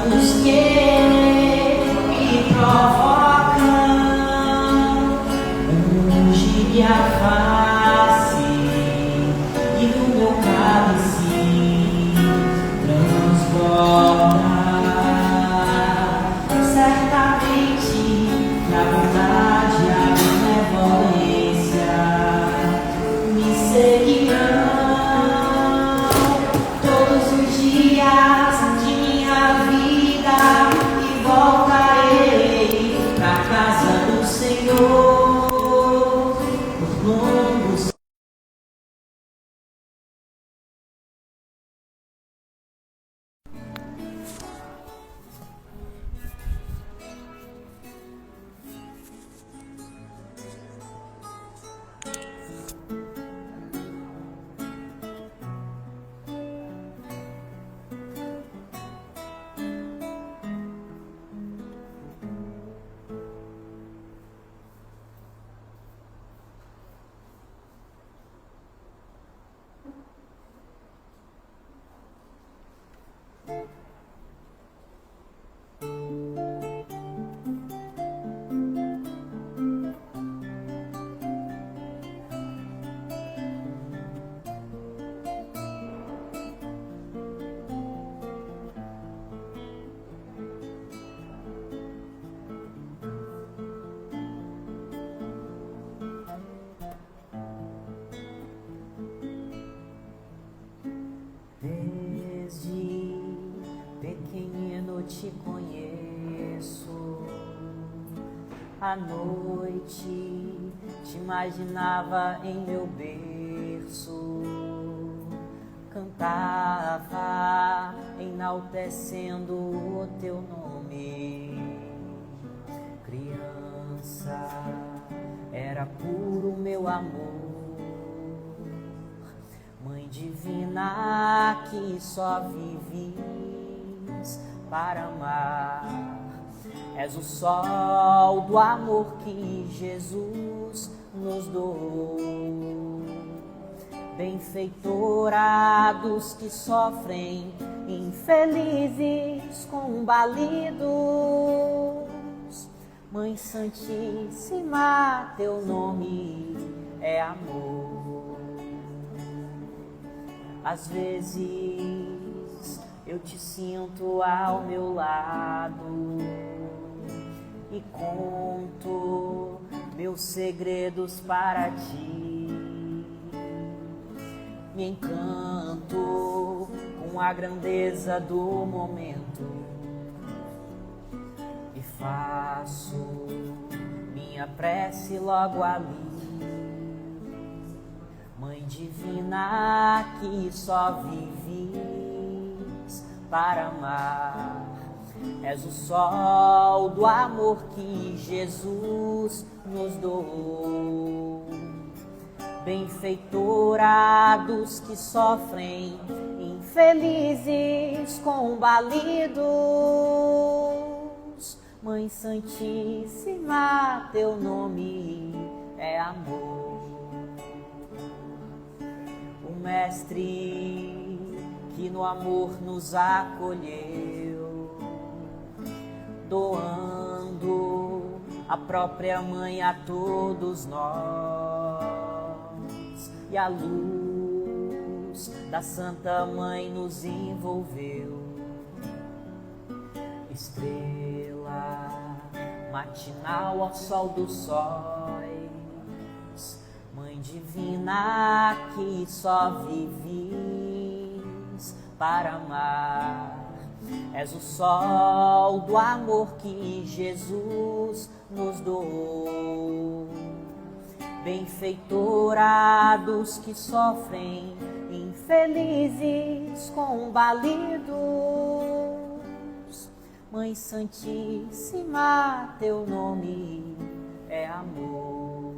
dos que me provocam, unge-me a face e o meu cálice transborda. Certamente na bondade a benevolência me seguirão todos os dias de minha vida e voltarei pra casa do Senhor por longos. Desde pequenino te conheço, à noite te imaginava em meu berço, cantava enaltecendo o teu nome. Criança, era puro meu amor, Mãe divina que só vives para amar. És o sol do amor que Jesus nos doou. Benfeitora dos que sofrem, infelizes, combalidos. Mãe Santíssima, teu nome é amor. Às vezes eu te sinto ao meu lado e conto meus segredos para ti. Me encanto com a grandeza do momento e faço minha prece logo ali. Mãe divina que só vives para amar, és o sol do amor que Jesus nos doou. Benfeitora dos que sofrem, infelizes, combalidos. Mãe Santíssima, teu nome é amor. O Mestre que no amor nos acolheu, doando a própria mãe a todos nós, e a luz da Santa Mãe nos envolveu. Estrela matinal ao sol dos sóis, Mãe divina que só vives para amar, és o sol do amor que Jesus nos doou. Benfeitora dos que sofrem, infelizes, combalidos. Mãe Santíssima, teu nome é amor.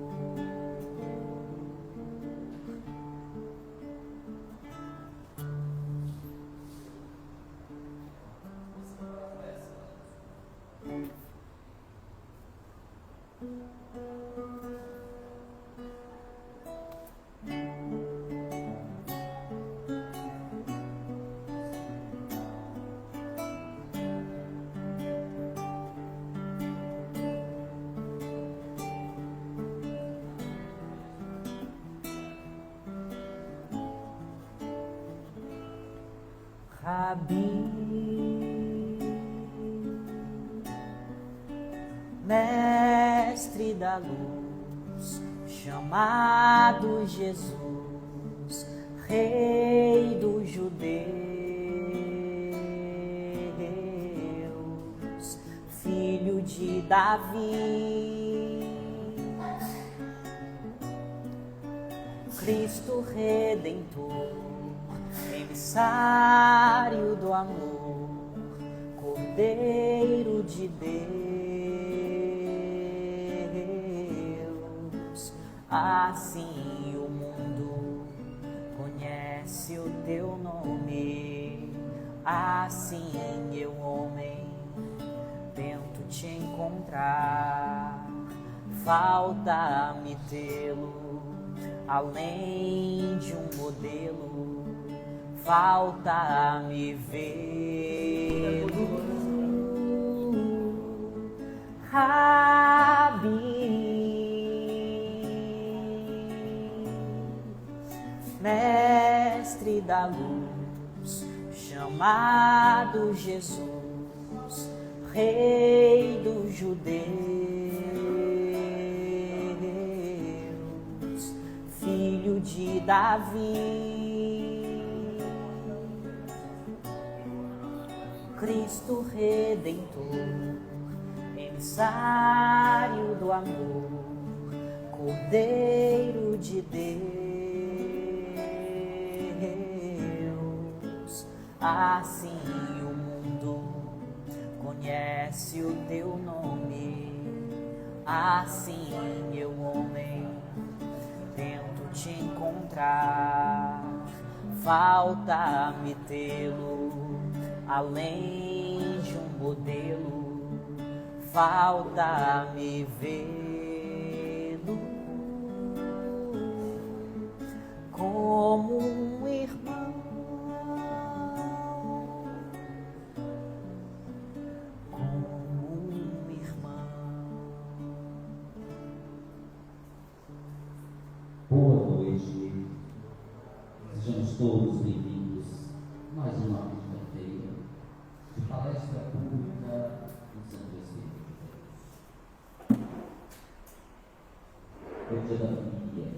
Rabi, mestre da luz, chamado Jesus, Rei dos judeus, filho de Davi, Cristo Redentor, emissário do amor, Cordeiro de Deus. Assim o mundo conhece o teu nome, assim eu, homem, tento te encontrar. Falta-me tê-lo, além de um modelo, falta-me vê-lo. Rabi, mestre da luz, chamado Jesus, Rei dos judeus, filho de Davi, Cristo Redentor, emissário do amor, Cordeiro de Deus. Assim o mundo conhece o teu nome, assim eu, homem, tento te encontrar. Falta-me tê-lo, além de um modelo, falta-me vê-lo como um irmão, como um irmão. Boa noite, sejamos todos bem-vindos mais uma quinta-feira de palestra pública no Santo Espírito de Deus. É o dia da família.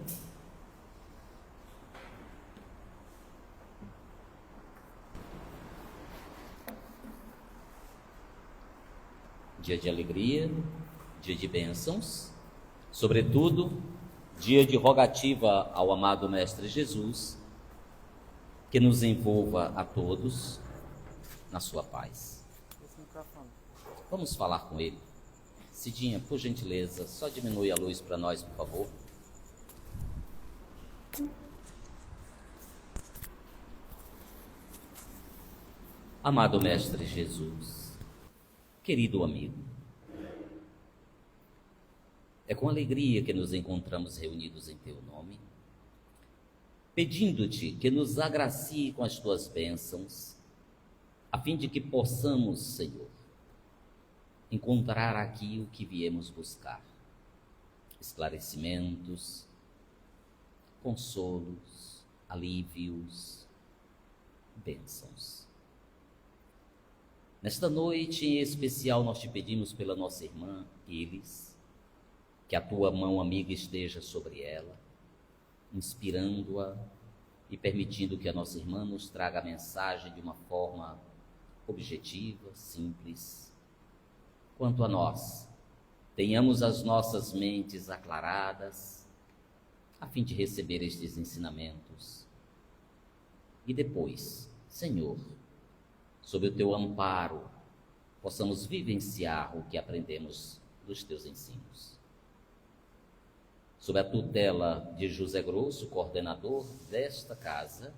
Dia de alegria, dia de bênçãos, sobretudo, dia de rogativa ao amado Mestre Jesus, que nos envolva a todos na sua paz. Vamos falar com ele. Cidinha, por gentileza, só diminui a luz para nós, por favor. Amado Mestre Jesus, querido amigo, é com alegria que nos encontramos reunidos em teu nome, pedindo-te que nos agracie com as tuas bênçãos, a fim de que possamos, Senhor, encontrar aqui o que viemos buscar: esclarecimentos, consolos, alívios, bênçãos. Nesta noite em especial nós te pedimos pela nossa irmã Elis, que a tua mão amiga esteja sobre ela, inspirando-a e permitindo que a nossa irmã nos traga a mensagem de uma forma objetiva, simples. Quanto a nós, tenhamos as nossas mentes aclaradas, a fim de receber estes ensinamentos. E depois, Senhor, sob o teu amparo, possamos vivenciar o que aprendemos dos teus ensinos. Sob a tutela de José Grosso, coordenador desta casa,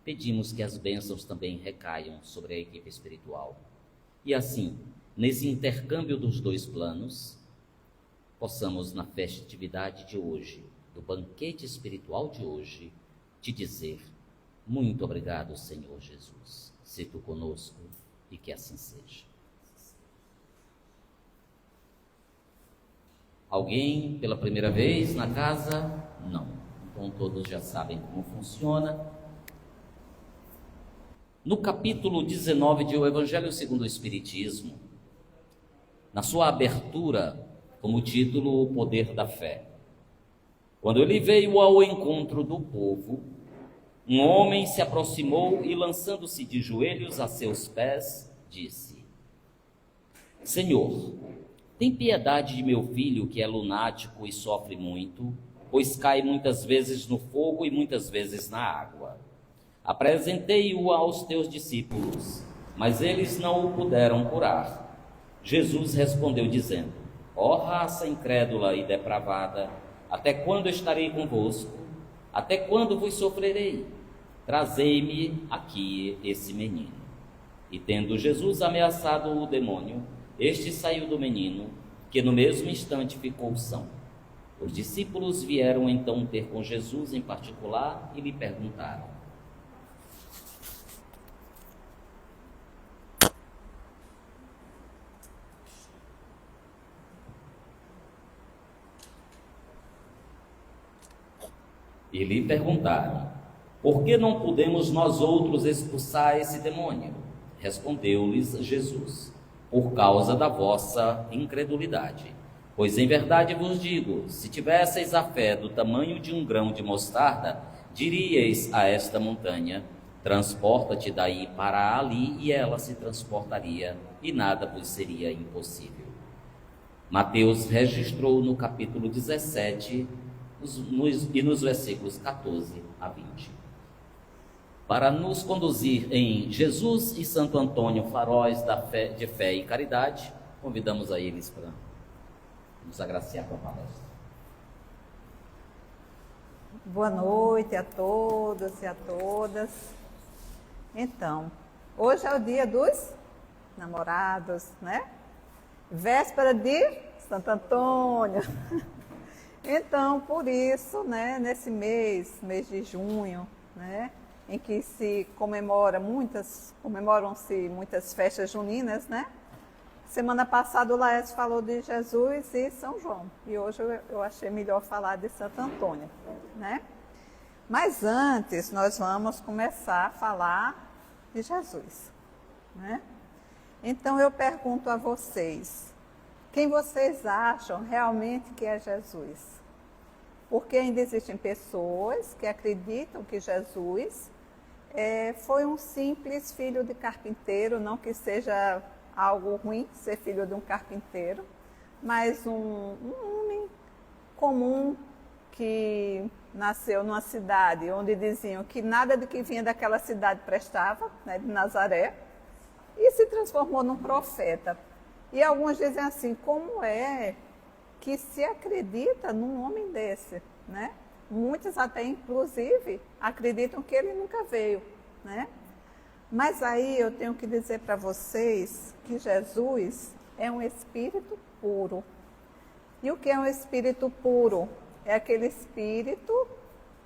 pedimos que as bênçãos também recaiam sobre a equipe espiritual. E assim, nesse intercâmbio dos dois planos, possamos, na festividade de hoje, do banquete espiritual de hoje, te dizer: muito obrigado, Senhor Jesus. Se tu conosco, e que assim seja. Alguém pela primeira vez na casa? Não. Então todos já sabem como funciona. No capítulo 19 de O Evangelho segundo o Espiritismo, na sua abertura, como título, O Poder da Fé. Quando ele veio ao encontro do povo, um homem se aproximou e, lançando-se de joelhos a seus pés, disse: Senhor, tem piedade de meu filho, que é lunático e sofre muito, pois cai muitas vezes no fogo e muitas vezes na água. Apresentei-o aos teus discípulos, mas eles não o puderam curar. Jesus respondeu dizendo: Ó raça incrédula e depravada, até quando estarei convosco? Até quando vos sofrerei? Trazei-me aqui esse menino. E tendo Jesus ameaçado o demônio, este saiu do menino, que no mesmo instante ficou são. Os discípulos vieram então ter com Jesus em particular e lhe perguntaram: por que não podemos nós outros expulsar esse demônio? Respondeu-lhes Jesus: por causa da vossa incredulidade. Pois em verdade vos digo, se tivesseis a fé do tamanho de um grão de mostarda, diríeis a esta montanha: transporta-te daí para ali, e ela se transportaria, e nada vos seria impossível. Mateus registrou no capítulo 17 e nos versículos 14 a 20. Para nos conduzir em Jesus e Santo Antônio, faróis de fé e caridade, convidamos a eles para nos agraciar com a palestra. Boa noite a todos e a todas. Então, hoje é o dia dos namorados, né? Véspera de Santo Antônio. Então, por isso, né, nesse mês de junho, né, em que se comemoram-se muitas festas juninas, né? Semana passada o Laércio falou de Jesus e São João, e hoje eu achei melhor falar de Santo Antônio, né? Mas antes nós vamos começar a falar de Jesus, né? Então eu pergunto a vocês, quem vocês acham realmente que é Jesus? Porque ainda existem pessoas que acreditam que Jesus foi um simples filho de carpinteiro, não que seja algo ruim ser filho de um carpinteiro, mas um homem comum que nasceu numa cidade onde diziam que nada do que vinha daquela cidade prestava, né, de Nazaré, e se transformou num profeta. E alguns dizem assim, como é que se acredita num homem desse, né? Muitos até, inclusive, acreditam que ele nunca veio, né? Mas aí eu tenho que dizer para vocês que Jesus é um espírito puro. E o que é um espírito puro? É aquele espírito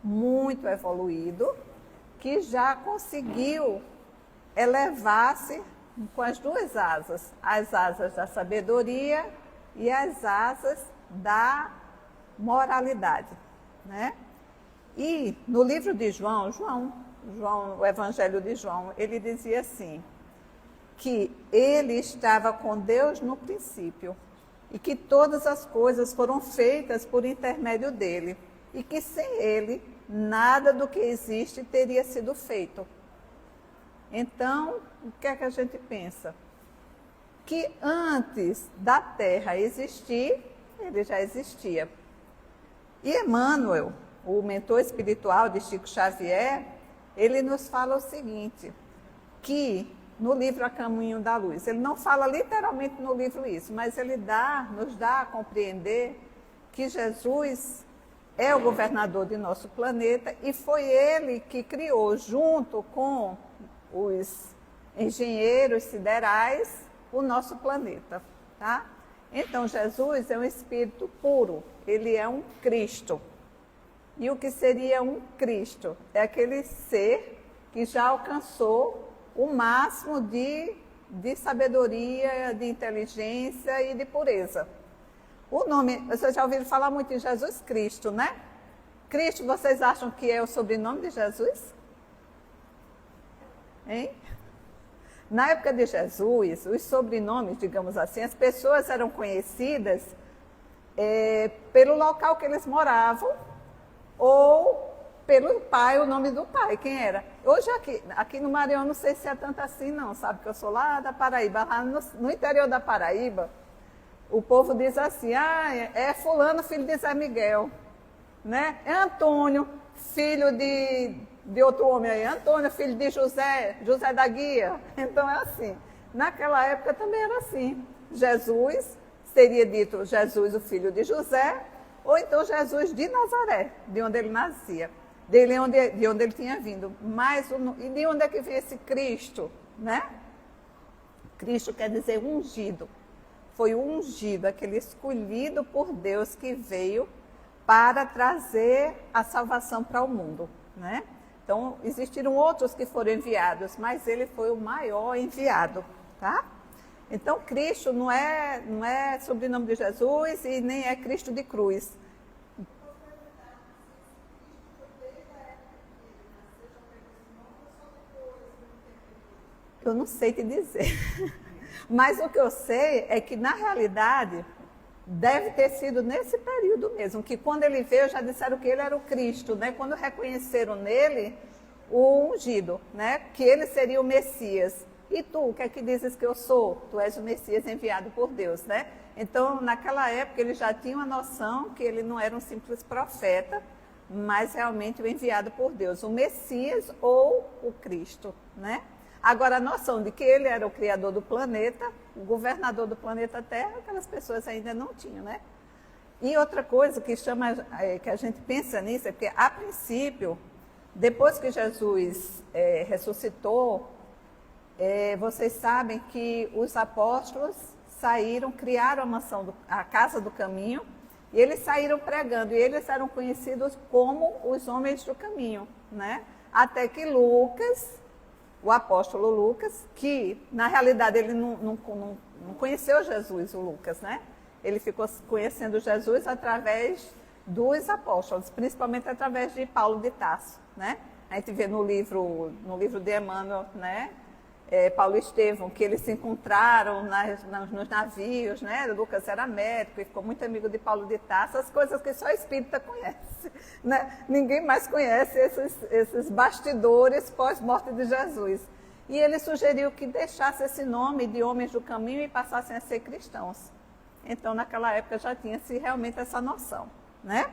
muito evoluído que já conseguiu elevar-se com as duas asas, as asas da sabedoria e as asas da moralidade, né? E no livro de João, o Evangelho de João, ele dizia assim, que ele estava com Deus no princípio e que todas as coisas foram feitas por intermédio dele e que sem ele nada do que existe teria sido feito. Então, o que é que a gente pensa? Que antes da Terra existir, ele já existia. E Emmanuel, o mentor espiritual de Chico Xavier, ele nos fala o seguinte, que no livro A Caminho da Luz, ele não fala literalmente no livro isso, mas ele nos dá a compreender que Jesus é o governador de nosso planeta e foi ele que criou, junto com os engenheiros siderais, o nosso planeta, tá? Então, Jesus é um espírito puro, ele é um Cristo. E o que seria um Cristo? É aquele ser que já alcançou o máximo de sabedoria, de inteligência e de pureza. O nome, vocês já ouviram falar muito em Jesus Cristo, né? Cristo, vocês acham que é o sobrenome de Jesus? hein? Na época de Jesus, os sobrenomes, digamos assim, as pessoas eram conhecidas pelo local que eles moravam ou pelo pai, o nome do pai, quem era. Hoje aqui no Maranhão, não sei se é tanto assim não, sabe que eu sou lá da Paraíba, lá no interior da Paraíba, o povo diz assim, é fulano, filho de Zé Miguel, né? É Antônio, filho de outro homem aí, Antônio, filho de José da Guia. Então é assim. Naquela época também era assim. Jesus, seria dito Jesus, o filho de José, ou então Jesus de Nazaré, de onde ele nascia, de onde ele tinha vindo. Mas, e de onde é que veio esse Cristo, né? Cristo quer dizer ungido. Foi o ungido, aquele escolhido por Deus que veio para trazer a salvação para o mundo, né? Então, existiram outros que foram enviados, mas ele foi o maior enviado, tá? Então, Cristo não é sobrenome de Jesus e nem é Cristo de cruz. Eu não sei te dizer. Mas o que eu sei é que, na realidade, deve ter sido nesse período mesmo, que quando ele veio, já disseram que ele era o Cristo, né? Quando reconheceram nele o ungido, né? Que ele seria o Messias. E tu, o que é que dizes que eu sou? Tu és o Messias enviado por Deus, né? Então, naquela época, eles já tinham a noção que ele não era um simples profeta, mas realmente o enviado por Deus, o Messias ou o Cristo, né? Agora, a noção de que ele era o criador do planeta, o governador do planeta Terra, aquelas pessoas ainda não tinham, né? E outra coisa que que a gente pensa nisso, é porque, a princípio, depois que Jesus ressuscitou, vocês sabem que os apóstolos criaram a Casa do Caminho, e eles saíram pregando, e eles eram conhecidos como os homens do caminho, né? Até que Lucas, o apóstolo Lucas, que na realidade ele não conheceu Jesus, o Lucas, né? Ele ficou conhecendo Jesus através dos apóstolos, principalmente através de Paulo de Tarso, né? A gente vê no livro de Emmanuel, né? Paulo e Estevão, que eles se encontraram nos navios, né? Lucas era médico e ficou muito amigo de Paulo de Tarso, as coisas que só espírita conhece, né? Ninguém mais conhece esses bastidores pós-morte de Jesus. E ele sugeriu que deixasse esse nome de homens do caminho e passassem a ser cristãos. Então, naquela época já tinha-se realmente essa noção, né?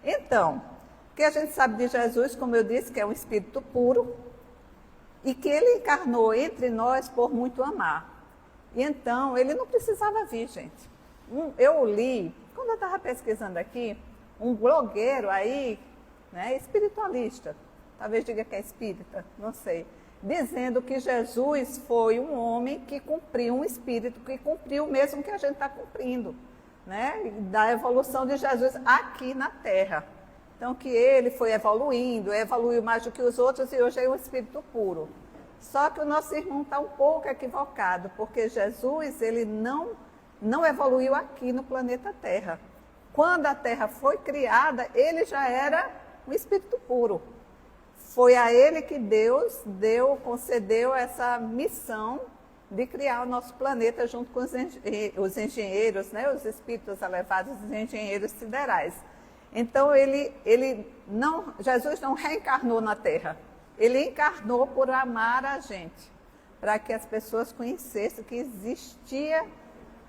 Então, o que a gente sabe de Jesus, como eu disse, que é um espírito puro, e que ele encarnou entre nós por muito amar. E então, ele não precisava vir, gente. Eu li, quando eu estava pesquisando aqui, um blogueiro aí, né, espiritualista, talvez diga que é espírita, não sei, dizendo que Jesus foi um homem que cumpriu, um espírito que cumpriu o mesmo que a gente está cumprindo, né, da evolução de Jesus aqui na Terra. Então, que ele foi evoluiu mais do que os outros e hoje é um espírito puro. Só que o nosso irmão está um pouco equivocado, porque Jesus, ele não evoluiu aqui no planeta Terra. Quando a Terra foi criada, ele já era um espírito puro. Foi a ele que Deus concedeu essa missão de criar o nosso planeta junto com os engenheiros, né, os espíritos elevados, os engenheiros siderais. Então, Jesus não reencarnou na Terra. Ele encarnou por amar a gente, para que as pessoas conhecessem que existia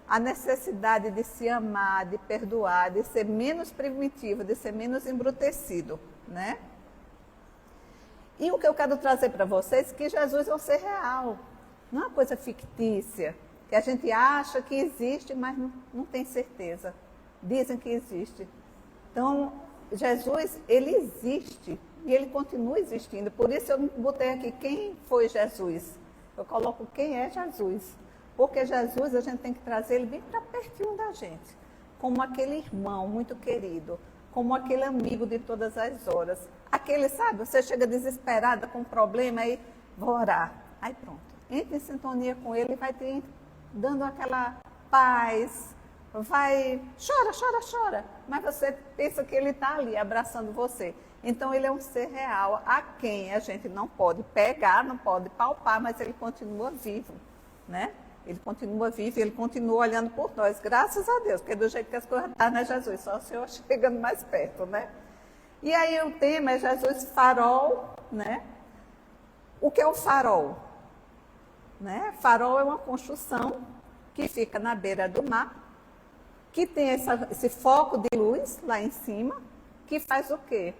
a necessidade de se amar, de perdoar, de ser menos primitivo, de ser menos embrutecido, né? E o que eu quero trazer para vocês é que Jesus é um ser real, não é uma coisa fictícia, que a gente acha que existe, mas não tem certeza. Dizem que existe. Então, Jesus, ele existe e ele continua existindo. Por isso eu botei aqui quem foi Jesus. Eu coloco quem é Jesus. Porque Jesus, a gente tem que trazer ele bem para pertinho da gente. Como aquele irmão muito querido. Como aquele amigo de todas as horas. Aquele, sabe, você chega desesperada com um problema, aí vou orar. Aí pronto. Entra em sintonia com ele e vai te dando aquela paz. Chora, mas você pensa que ele está ali abraçando você. Então ele é um ser real, a quem a gente não pode pegar, não pode palpar, mas ele continua vivo, né? Ele continua vivo, ele continua olhando por nós, graças a Deus, porque do jeito que as coisas estão, né, Jesus? Só o Senhor chegando mais perto, né? E aí o tema é Jesus farol, né? O que é o farol? Né? Farol é uma construção que fica na beira do mar, que tem esse foco de luz lá em cima, que faz o quê?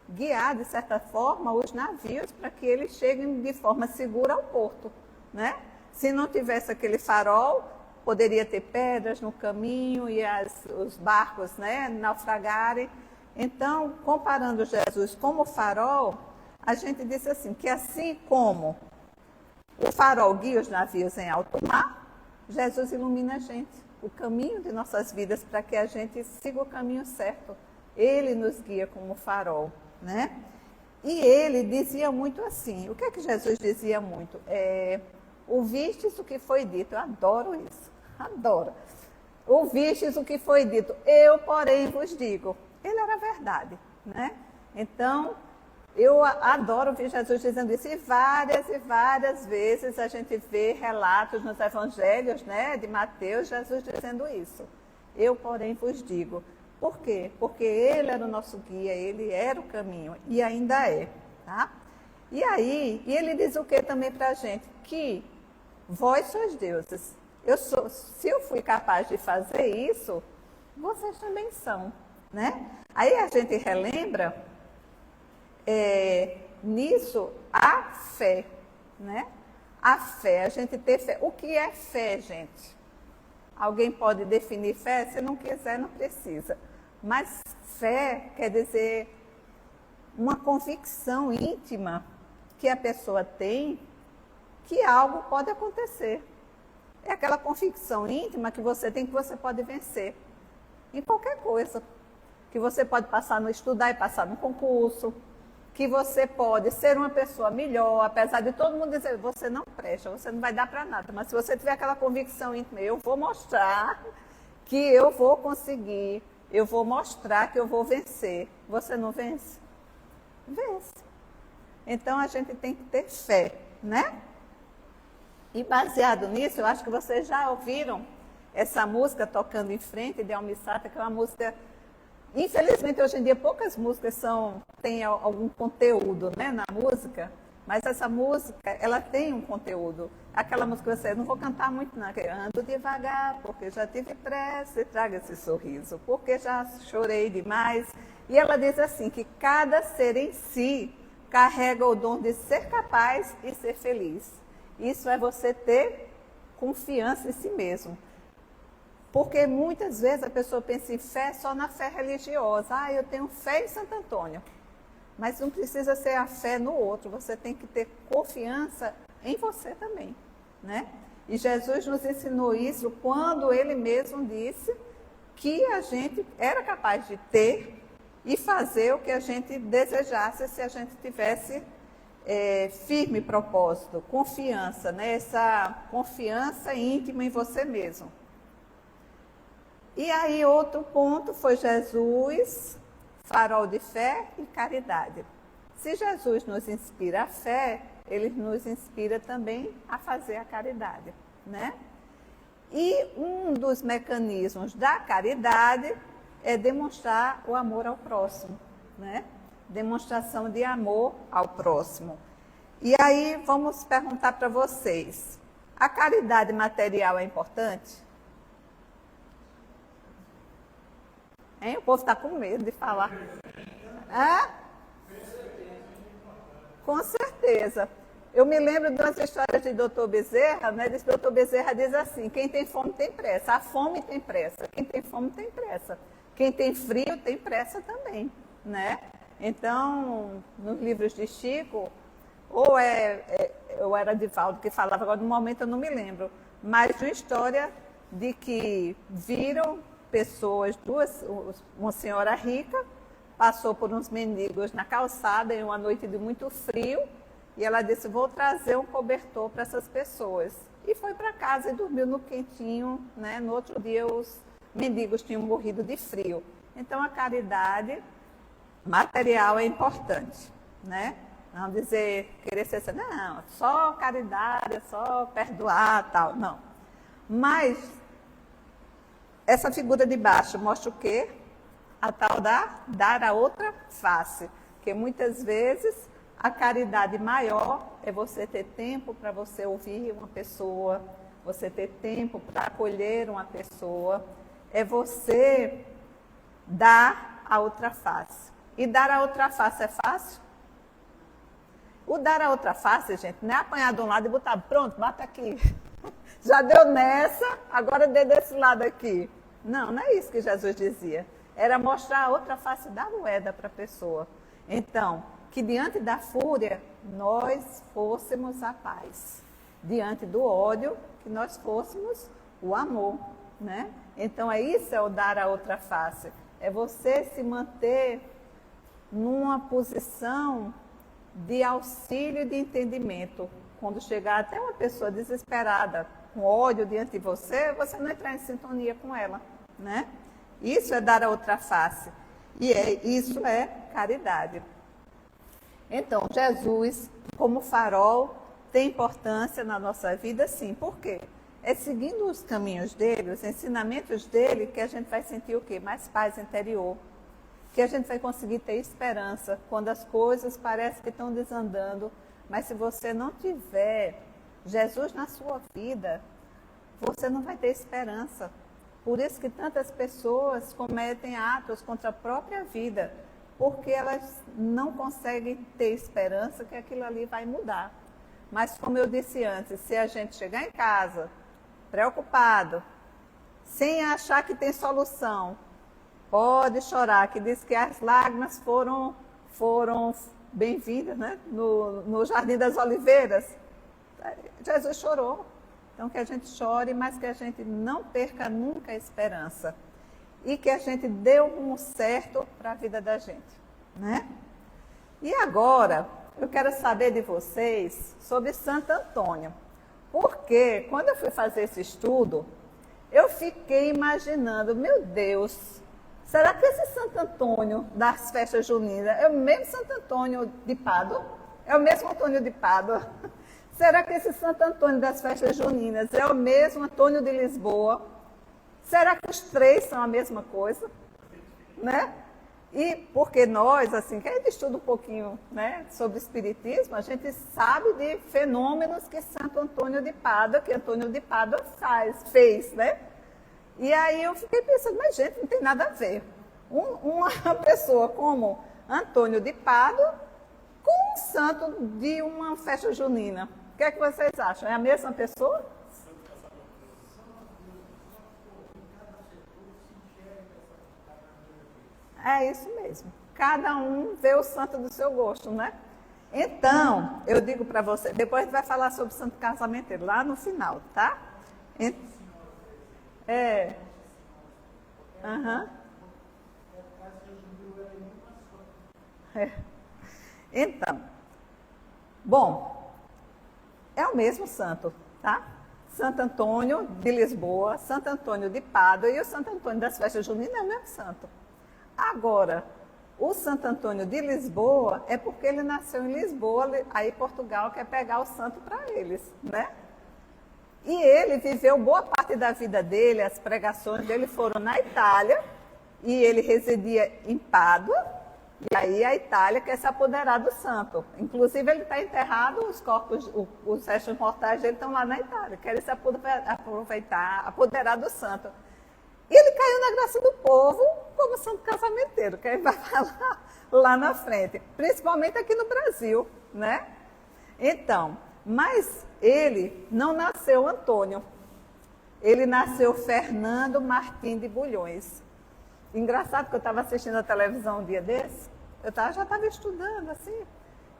Guiar, de certa forma, os navios para que eles cheguem de forma segura ao porto, né? Se não tivesse aquele farol, poderia ter pedras no caminho e os barcos, né, naufragarem. Então, comparando Jesus como farol, a gente disse assim, que assim como o farol guia os navios em alto mar, Jesus ilumina a gente, o caminho de nossas vidas, para que a gente siga o caminho certo. Ele nos guia como farol, né? E ele dizia muito assim, o que é que Jesus dizia muito? Ouvistes o que foi dito, eu adoro isso, adoro. Ouvistes o que foi dito, eu, porém, vos digo. Ele era verdade, né? Então, eu adoro ouvir Jesus dizendo isso, e várias vezes a gente vê relatos nos evangelhos, né, de Mateus, Jesus dizendo isso. Eu, porém, vos digo. Por quê? Porque ele era o nosso guia, ele era o caminho, e ainda é, tá? E aí, ele diz o que também para a gente? Que vós sois deuses. Se eu fui capaz de fazer isso, vocês também são, né? Aí a gente relembra nisso a fé, né? A fé, a gente ter fé. O que é fé, gente? Alguém pode definir fé? Se não quiser, não precisa. Mas fé quer dizer uma convicção íntima que a pessoa tem que algo pode acontecer. É aquela convicção íntima que você tem que você pode vencer em qualquer coisa. Que você pode estudar e passar no concurso, que você pode ser uma pessoa melhor, apesar de todo mundo dizer, você não presta, você não vai dar para nada. Mas se você tiver aquela convicção íntima, eu vou mostrar que eu vou conseguir, eu vou mostrar que eu vou vencer. Você não vence? Vence. Então a gente tem que ter fé, né? E baseado nisso, eu acho que vocês já ouviram essa música Tocando em Frente, de Almissata, que é uma música... Infelizmente, hoje em dia, poucas músicas têm algum conteúdo, né, na música, mas essa música, ela tem um conteúdo. Aquela música que eu não vou cantar muito, não, que é ando devagar, porque já tive pressa, e traga esse sorriso, porque já chorei demais. E ela diz assim, que cada ser em si carrega o dom de ser capaz e ser feliz. Isso é você ter confiança em si mesmo. Porque muitas vezes a pessoa pensa em fé só na fé religiosa. Ah, eu tenho fé em Santo Antônio. Mas não precisa ser a fé no outro, você tem que ter confiança em você também, né? E Jesus nos ensinou isso quando ele mesmo disse que a gente era capaz de ter e fazer o que a gente desejasse se a gente tivesse firme propósito, confiança, né? Essa confiança íntima em você mesmo. E aí outro ponto foi Jesus, farol de fé e caridade. Se Jesus nos inspira a fé, ele nos inspira também a fazer a caridade, né? E um dos mecanismos da caridade é demonstrar o amor ao próximo, né? Demonstração de amor ao próximo. E aí vamos perguntar para vocês, a caridade material é importante? Hein? O povo está com medo de falar. Com certeza. Eu me lembro de umas histórias de Dr. Bezerra, né? Dr. Bezerra diz assim, quem tem fome tem pressa. A fome tem pressa. Quem tem fome tem pressa. Quem tem frio tem pressa também, né? Então, nos livros de Chico, ou era Divaldo que falava, agora no momento eu não me lembro, mas de uma história de que viram pessoas, uma senhora rica, passou por uns mendigos na calçada em uma noite de muito frio, e ela disse, vou trazer um cobertor para essas pessoas. E foi para casa e dormiu no quentinho, né? No outro dia os mendigos tinham morrido de frio. Então a caridade material é importante, né? Não dizer, querer ser assim, não, só caridade, só perdoar, tal, não. Mas essa figura de baixo mostra o quê? A tal da dar a outra face, que muitas vezes a caridade maior é você ter tempo para você ouvir uma pessoa, você ter tempo para acolher uma pessoa, é você dar a outra face. E dar a outra face é fácil? O dar a outra face, gente, não é apanhar de um lado e botar, pronto, bata aqui. Já deu nessa, agora dê desse lado aqui. Não, não é isso que Jesus dizia. Era mostrar a outra face da moeda para a pessoa. Então, que diante da fúria, nós fôssemos a paz. Diante do ódio, que nós fôssemos o amor, né? Então, isso é o dar a outra face. É você se manter numa posição de auxílio e de entendimento. Quando chegar até uma pessoa desesperada, com ódio diante de você, você não entrar em sintonia com ela, né? Isso é dar a outra face. E isso é caridade. Então, Jesus, como farol, tem importância na nossa vida, sim. Por quê? É seguindo os caminhos dele, os ensinamentos dele, que a gente vai sentir o quê? Mais paz interior. Que a gente vai conseguir ter esperança quando as coisas parecem que estão desandando. Mas se você não tiver Jesus na sua vida, você não vai ter esperança. Por isso que tantas pessoas cometem atos contra a própria vida, porque elas não conseguem ter esperança que aquilo ali vai mudar. Mas como eu disse antes, se a gente chegar em casa preocupado, sem achar que tem solução, pode chorar, que diz que as lágrimas foram bem-vindas, né? No Jardim das Oliveiras. Jesus chorou. Então, que a gente chore, mas que a gente não perca nunca a esperança. E que a gente dê o rumo certo para a vida da gente, né? E agora, eu quero saber de vocês sobre Santo Antônio. Porque, quando eu fui fazer esse estudo, eu fiquei imaginando, meu Deus, será que esse Santo Antônio das festas juninas é o mesmo Santo Antônio de Pádua? É o mesmo Antônio de Pádua? Será que esse Santo Antônio das festas juninas é o mesmo Antônio de Lisboa? Será que os três são a mesma coisa? Né? E porque nós, assim, que a gente estuda um pouquinho, né, sobre espiritismo, a gente sabe de fenômenos que Santo Antônio de Pádua, que Antônio de Pádua fez, né? E aí eu fiquei pensando, mas gente, não tem nada a ver. Uma pessoa como Antônio de Pádua com um santo de uma festa junina. O que é que vocês acham? É a mesma pessoa? É isso mesmo. Cada um vê o santo do seu gosto, né? Então, eu digo para você, depois a gente vai falar sobre o santo casamenteiro, lá no final, tá? Aham. Então, bom, é o mesmo santo, tá? Santo Antônio de Lisboa, Santo Antônio de Pádua e o Santo Antônio das festas juninas é o mesmo santo. Agora, o Santo Antônio de Lisboa é porque ele nasceu em Lisboa, aí Portugal quer pegar o santo para eles, né? E ele viveu boa parte da vida dele, as pregações dele foram na Itália, e ele residia em Pádua, e aí a Itália quer se apoderar do santo. Inclusive ele está enterrado, os corpos, os restos mortais dele estão lá na Itália, querem se apoderar do santo. E ele caiu na graça do povo como santo casamenteiro, que a gente vai falar lá na frente, principalmente aqui no Brasil, né? Então, mas ele não nasceu Antônio, ele nasceu Fernando Martim de Bulhões. Engraçado que eu estava assistindo a televisão um dia desse, já estava estudando assim,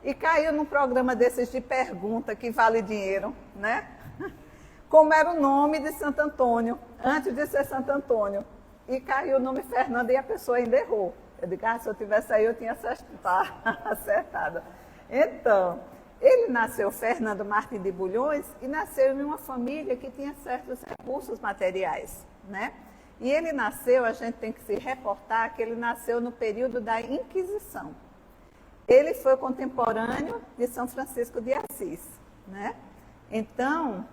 e caiu num programa desses de pergunta que vale dinheiro, né? Como era o nome de Santo Antônio, antes de ser Santo Antônio. E caiu o nome Fernando e a pessoa ainda errou. Eu digo, se eu tivesse aí, eu tinha acertado. Então, ele nasceu Fernando Martim de Bulhões e nasceu em uma família que tinha certos recursos materiais, né? E ele nasceu, a gente tem que se reportar que ele nasceu no período da Inquisição. Ele foi contemporâneo de São Francisco de Assis, né? Então,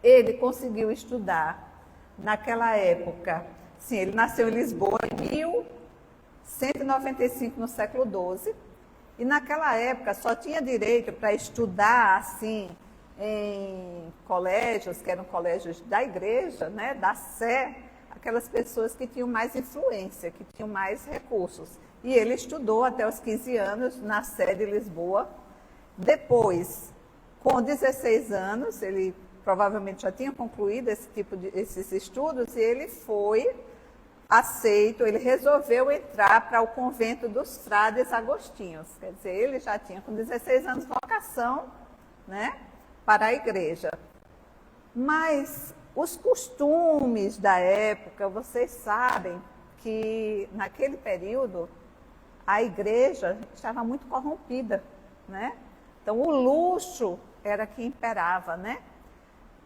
ele conseguiu estudar naquela época. Sim, ele nasceu em Lisboa em 1195, no século XII, e naquela época só tinha direito para estudar assim em colégios, que eram colégios da igreja, né, da Sé, aquelas pessoas que tinham mais influência, que tinham mais recursos. E ele estudou até os 15 anos na Sé de Lisboa. Depois, com 16 anos, ele provavelmente já tinha concluído esses estudos, e ele foi aceito, ele resolveu entrar para o convento dos frades agostinhos. Quer dizer, ele já tinha com 16 anos vocação, né, para a igreja. Mas os costumes da época, vocês sabem que naquele período a igreja estava muito corrompida, né? Então o luxo era que imperava, né?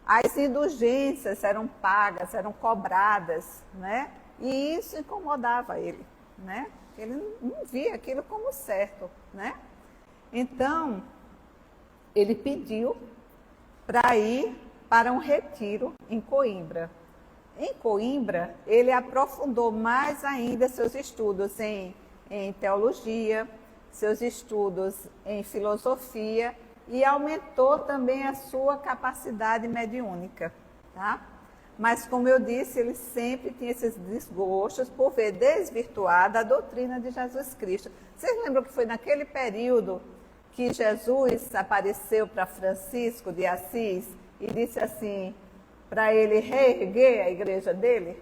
As indulgências eram pagas, eram cobradas, né? E isso incomodava ele, né? Ele não via aquilo como certo, né? Então, ele pediu para ir para um retiro em Coimbra. Em Coimbra, ele aprofundou mais ainda seus estudos em teologia, seus estudos em filosofia, e aumentou também a sua capacidade mediúnica, tá? Mas, como eu disse, ele sempre tinha esses desgostos por ver desvirtuada a doutrina de Jesus Cristo. Vocês lembram que foi naquele período que Jesus apareceu para Francisco de Assis e disse assim, para ele reerguer a igreja dele?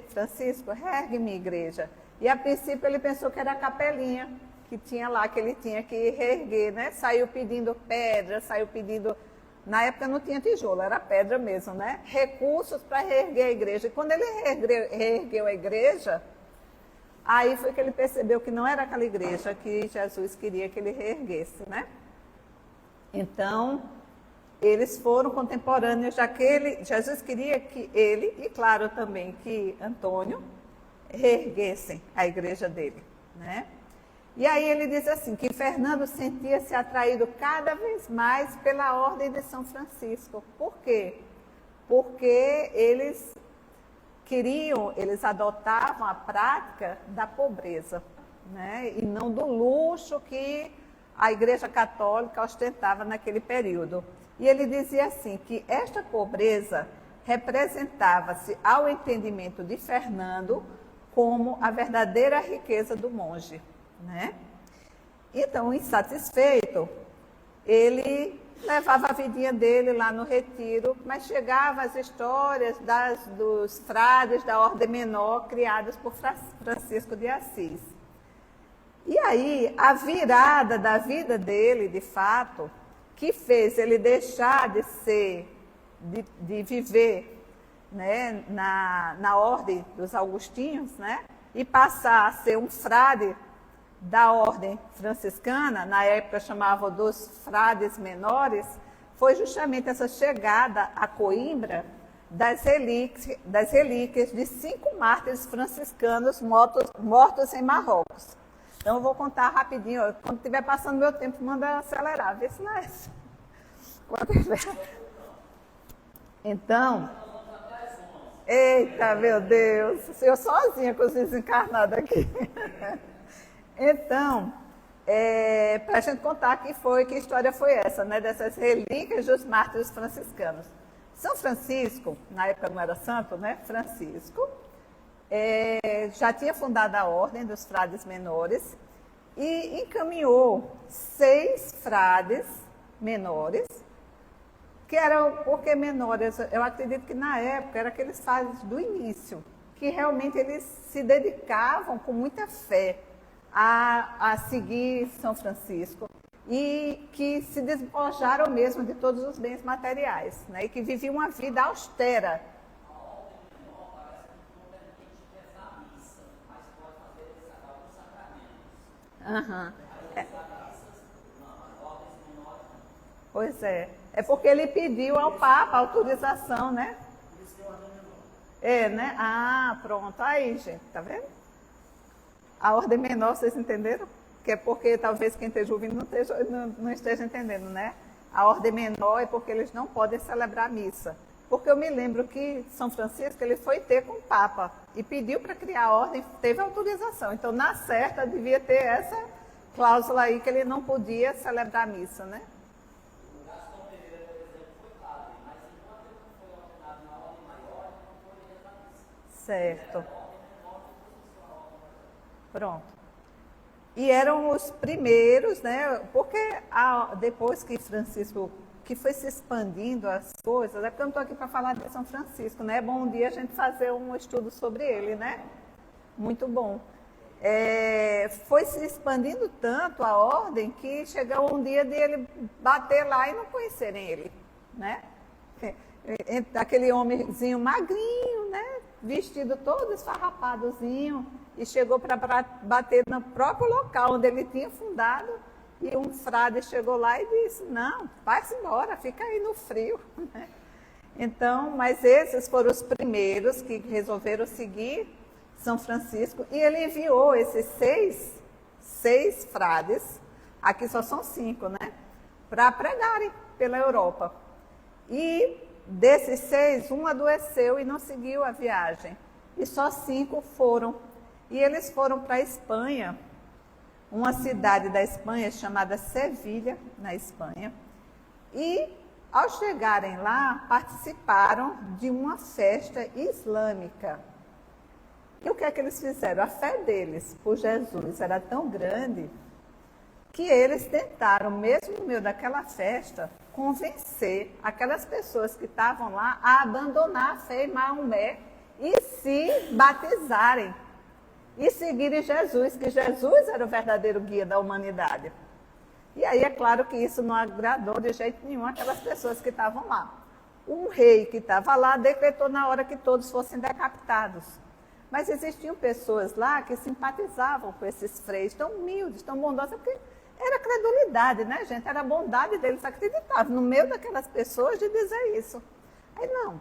Francisco, reergue minha igreja. E a princípio ele pensou que era a capelinha que tinha lá, que ele tinha que reerguer, né? Saiu pedindo pedra, saiu pedindo... Na época não tinha tijolo, era pedra mesmo, né? Recursos para reerguer a igreja. E quando ele reergueu a igreja, aí foi que ele percebeu que não era aquela igreja que Jesus queria que ele reerguesse, né? Então, eles foram contemporâneos, já que Jesus queria que ele, e claro também que Antônio, reerguessem a igreja dele, né? E aí ele diz assim, que Fernando sentia-se atraído cada vez mais pela ordem de São Francisco. Por quê? Porque eles adotavam a prática da pobreza, né? E não do luxo que a Igreja Católica ostentava naquele período. E ele dizia assim, que esta pobreza representava-se ao entendimento de Fernando como a verdadeira riqueza do monge, né? Então, insatisfeito, ele levava a vidinha dele lá no retiro, mas chegavam as histórias dos frades da ordem menor criadas por Francisco de Assis. E aí, a virada da vida dele, de fato, que fez ele deixar de viver, né, na ordem dos Augustinhos, né, e passar a ser um frade da ordem franciscana, na época chamavam dos frades menores, foi justamente essa chegada a Coimbra das relíquias de 5 mártires franciscanos mortos em Marrocos. Então, eu vou contar rapidinho. Quando estiver passando meu tempo, manda acelerar. Vê se não é isso. Então, eita, meu Deus, eu sozinha com os desencarnados aqui. Então, para a gente contar que história foi essa, né, dessas relíquias dos mártires franciscanos. São Francisco, na época não era santo, né, Francisco, já tinha fundado a ordem dos frades menores e encaminhou 6 frades menores, que eram, por que menores? Eu acredito que na época eram aqueles frades do início, que realmente eles se dedicavam com muita fé a seguir São Francisco e que se despojaram mesmo de todos os bens materiais, né? E que viviam uma vida austera. Uhum. Pois é. É porque ele pediu ao Papa autorização, né? É, né? Ah, pronto. Aí, gente, tá vendo? A ordem menor, vocês entenderam? Que é porque talvez quem esteja ouvindo não esteja entendendo, né? A ordem menor é porque eles não podem celebrar a missa. Porque eu me lembro que São Francisco ele foi ter com o Papa e pediu para criar a ordem, teve autorização. Então, na certa, devia ter essa cláusula aí que ele não podia celebrar a missa, né? Certo. Pronto. E eram os primeiros, né? Porque depois que Francisco, que foi se expandindo as coisas, é porque eu não estou aqui para falar de São Francisco, né? É bom um dia a gente fazer um estudo sobre ele, né? Muito bom. Foi se expandindo tanto a ordem que chegou um dia de ele bater lá e não conhecerem ele, né? Aquele homenzinho magrinho, né? Vestido todo esfarrapadozinho, e chegou para bater no próprio local onde ele tinha fundado, e um frade chegou lá e disse, não, vai-se embora, fica aí no frio. Então, mas esses foram os primeiros que resolveram seguir São Francisco, e ele enviou esses seis frades, aqui só são 5, né, para pregarem pela Europa. E desses 6, um adoeceu e não seguiu a viagem. E só 5 foram. E eles foram para a Espanha, uma cidade da Espanha chamada Sevilha, na Espanha. E, ao chegarem lá, participaram de uma festa islâmica. E o que é que eles fizeram? A fé deles por Jesus era tão grande que eles tentaram, mesmo no meio daquela festa, convencer aquelas pessoas que estavam lá a abandonar a fé em Maomé e se batizarem e seguirem Jesus, que Jesus era o verdadeiro guia da humanidade. E aí é claro que isso não agradou de jeito nenhum aquelas pessoas que estavam lá. Um rei que estava lá decretou na hora que todos fossem decapitados. Mas existiam pessoas lá que simpatizavam com esses freios tão humildes, tão bondosos, porque era credulidade, né, gente? Era a bondade deles, acreditavam no meio daquelas pessoas de dizer isso. Aí não,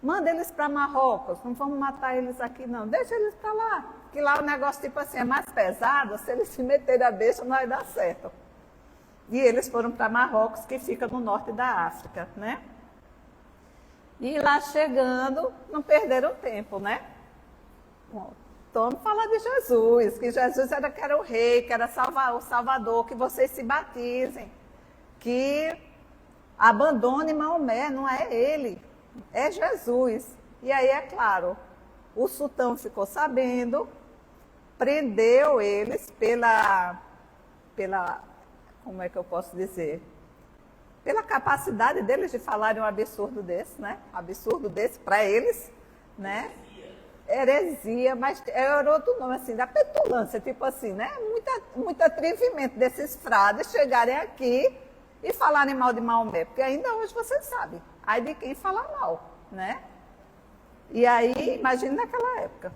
manda eles para Marrocos, não vamos matar eles aqui não, deixa eles para lá, que lá o negócio tipo assim é mais pesado, se eles se meterem a besta não vai dar certo. E eles foram para Marrocos, que fica no norte da África, né? E lá chegando, não perderam tempo, né? Bom, vamos falar de Jesus, que Jesus que era o rei, que era o Salvador, que vocês se batizem, que abandone Maomé, não é ele, é Jesus. E aí, é claro, o sultão ficou sabendo, prendeu eles pela, como é que eu posso dizer, pela capacidade deles de falarem um absurdo desse, né? Absurdo desse para eles, né? Heresia, mas era outro nome assim, da petulância, tipo assim, né? Muito atrevimento desses frades chegarem aqui e falarem mal de Maomé, porque ainda hoje vocês sabem, aí de quem fala mal, né? E aí, imagine naquela época.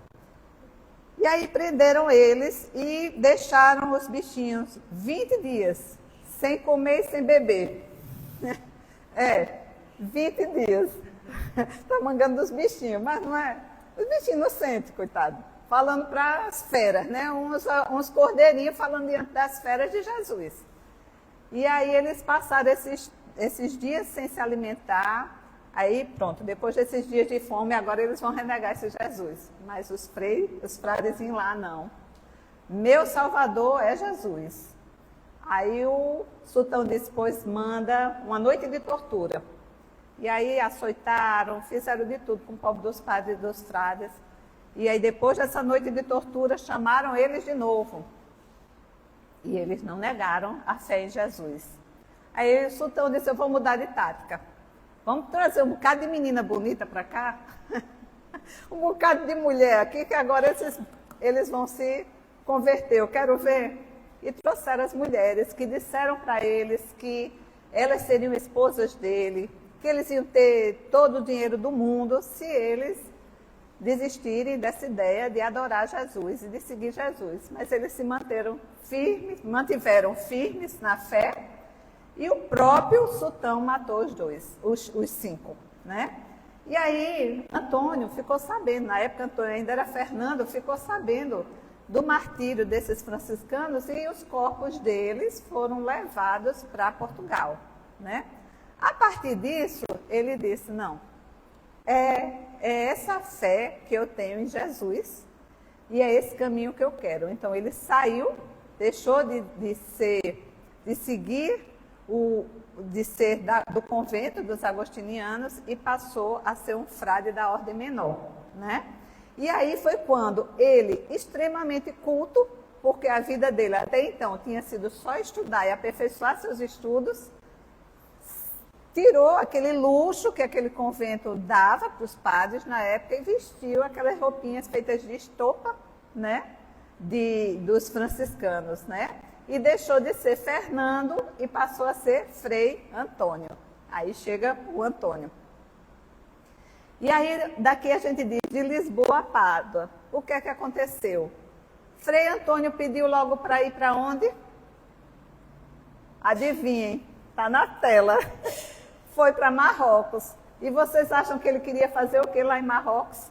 E aí prenderam eles e deixaram os bichinhos 20 dias, sem comer e sem beber. 20 dias. Está mangando dos bichinhos, mas não é... Os bichinhos inocentes, coitado, falando para as feras, né? Uns cordeirinhos falando diante das feras de Jesus. E aí eles passaram esses dias sem se alimentar, aí pronto, depois desses dias de fome, agora eles vão renegar esse Jesus. Mas os fradezinhos lá, não. Meu Salvador é Jesus. Aí o sultão depois manda uma noite de tortura. E aí açoitaram, fizeram de tudo com o povo dos padres e dos frades. E aí depois dessa noite de tortura, chamaram eles de novo. E eles não negaram a fé em Jesus. Aí o sultão disse, eu vou mudar de tática. Vamos trazer um bocado de menina bonita para cá? Um bocado de mulher aqui, que agora eles vão se converter, eu quero ver. E trouxeram as mulheres que disseram para eles que elas seriam esposas dele, que eles iam ter todo o dinheiro do mundo se eles desistirem dessa ideia de adorar Jesus e de seguir Jesus. Mas eles se mantiveram firmes na fé, e o próprio sultão matou os 5, né? E aí, Antônio ficou sabendo, na época Antônio ainda era Fernando, ficou sabendo do martírio desses franciscanos e os corpos deles foram levados para Portugal, né? A partir disso, ele disse, não, é essa fé que eu tenho em Jesus e é esse caminho que eu quero. Então, ele saiu, deixou de seguir do convento dos agostinianos e passou a ser um frade da ordem menor, né? E aí foi quando ele, extremamente culto, porque a vida dele até então tinha sido só estudar e aperfeiçoar seus estudos, tirou aquele luxo que aquele convento dava para os padres na época e vestiu aquelas roupinhas feitas de estopa, né? Dos franciscanos, né? E deixou de ser Fernando e passou a ser Frei Antônio. Aí chega o Antônio. E aí, daqui a gente diz de Lisboa a Pádua. O que é que aconteceu? Frei Antônio pediu logo para ir para onde? Adivinhem, está na tela. Foi para Marrocos. E vocês acham que ele queria fazer o que lá em Marrocos?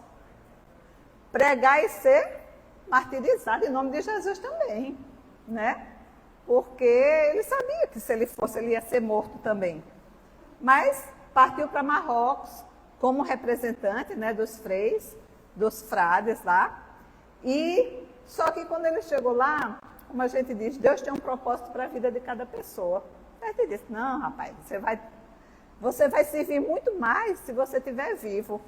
Pregar e ser martirizado em nome de Jesus também, né? Porque ele sabia que se ele fosse, ele ia ser morto também. Mas partiu para Marrocos como representante, né, dos freis, dos frades lá. E só que quando ele chegou lá, como a gente diz, Deus tem um propósito para a vida de cada pessoa. Aí ele disse, não, rapaz, você vai servir muito mais se você estiver vivo.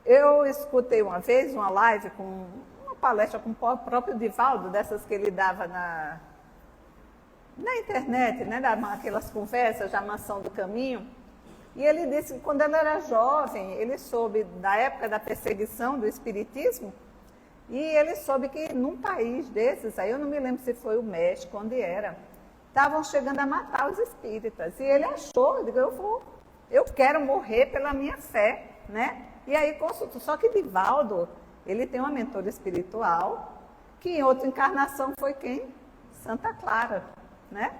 Eu escutei uma vez uma live, uma palestra com o próprio Divaldo, dessas que ele dava na internet, né, aquelas conversas da Mansão do Caminho, e ele disse que quando ele era jovem, ele soube da época da perseguição do espiritismo, e ele soube que num país desses, aí eu não me lembro se foi o México, onde era, estavam chegando a matar os espíritas, e ele achou, eu quero morrer pela minha fé, né? E aí consultou, só que Divaldo, ele tem uma mentora espiritual, que em outra encarnação foi quem? Santa Clara, né?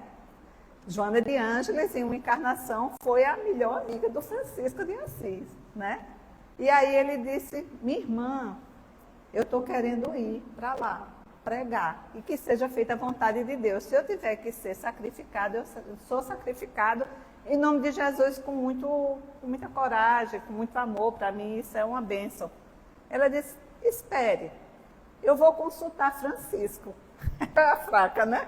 Joana de Ângeles, em uma encarnação, foi a melhor amiga do Francisco de Assis, né? E aí ele disse, minha irmã, eu estou querendo ir para lá, pregar, e que seja feita a vontade de Deus. Se eu tiver que ser sacrificado, eu sou sacrificado em nome de Jesus com muita coragem, com muito amor. Para mim isso é uma bênção. Ela disse, espere, eu vou consultar Francisco. É fraca, né?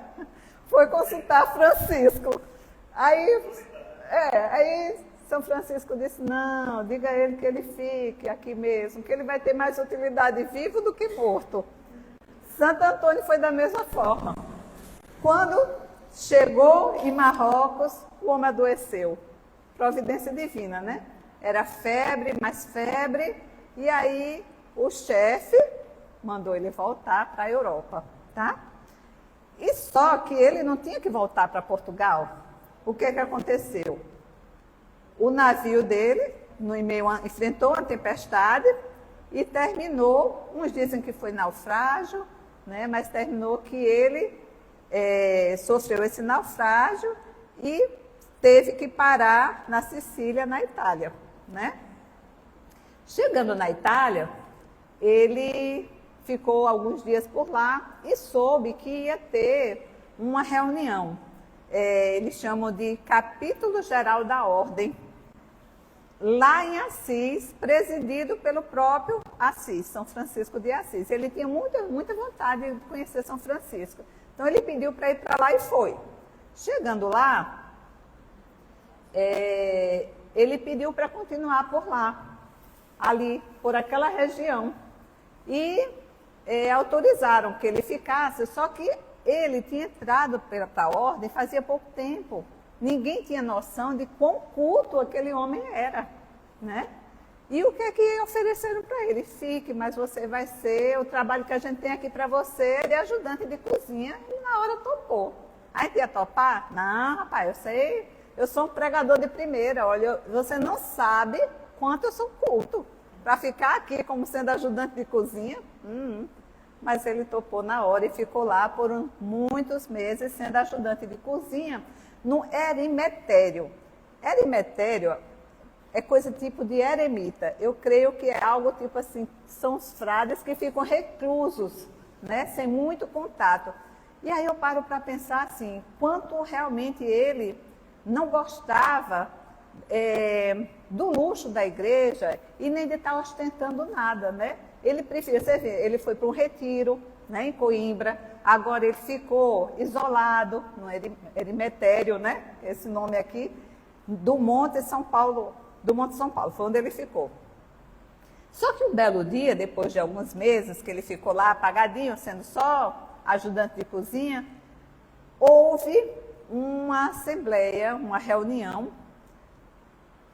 Foi consultar Francisco. Aí São Francisco disse, não, diga a ele que ele fique aqui mesmo, que ele vai ter mais utilidade vivo do que morto. Santo Antônio foi da mesma forma. Quando chegou em Marrocos, o homem adoeceu. Providência divina, né? Era febre, mais febre, e aí o chefe mandou ele voltar para a Europa, tá? E só que ele não tinha que voltar para Portugal. O que aconteceu? O navio dele, enfrentou uma tempestade e terminou, uns dizem que foi naufrágio, né? Mas terminou que ele sofreu esse naufrágio e teve que parar na Sicília, na Itália, né? Chegando na Itália, ele ficou alguns dias por lá e soube que ia ter uma reunião. Eles chamam de Capítulo Geral da Ordem, lá em Assis, presidido pelo próprio Assis, São Francisco de Assis. Ele tinha muita vontade de conhecer São Francisco. Então ele pediu para ir para lá e foi. Chegando lá, ele pediu para continuar por lá, ali, por aquela região. E autorizaram que ele ficasse, só que ele tinha entrado para a ordem fazia pouco tempo. Ninguém tinha noção de quão culto aquele homem era, né? E o que é que ofereceram para ele? Fique, mas você vai ser, o trabalho que a gente tem aqui para você é de ajudante de cozinha. E na hora topou. Aí ia topar? Não, rapaz, eu sei, eu sou um pregador de primeira. Olha, você não sabe quanto eu sou culto para ficar aqui como sendo ajudante de cozinha. Mas ele topou na hora e ficou lá por muitos meses sendo ajudante de cozinha no Erimetério. Erimetério é coisa tipo de eremita. Eu creio que é algo tipo assim, são os frades que ficam reclusos, né, sem muito contato. E aí eu paro para pensar assim, quanto realmente ele não gostava do luxo da igreja e nem de estar ostentando nada, né? Ele preferia, você vê, ele foi para um retiro, né, em Coimbra, agora ele ficou isolado no Eremitério, né, esse nome aqui, do Monte São Paulo, foi onde ele ficou. Só que um belo dia, depois de alguns meses que ele ficou lá apagadinho, sendo só ajudante de cozinha, houve uma assembleia, uma reunião,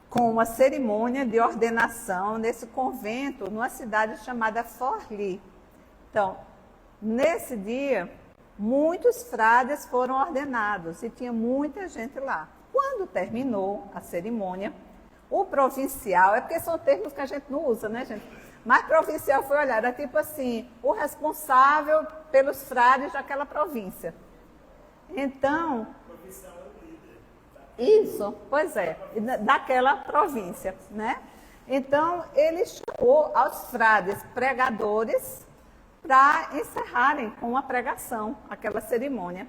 com uma cerimônia de ordenação nesse convento, numa cidade chamada Forli. Então, nesse dia, muitos frades foram ordenados e tinha muita gente lá. Quando terminou a cerimônia, o provincial, é porque são termos que a gente não usa, né, gente? Mas provincial foi olhar, era tipo assim, o responsável pelos frades daquela província. Então, isso, pois é, daquela província, né? Então, ele chamou aos frades pregadores para encerrarem com uma pregação, aquela cerimônia.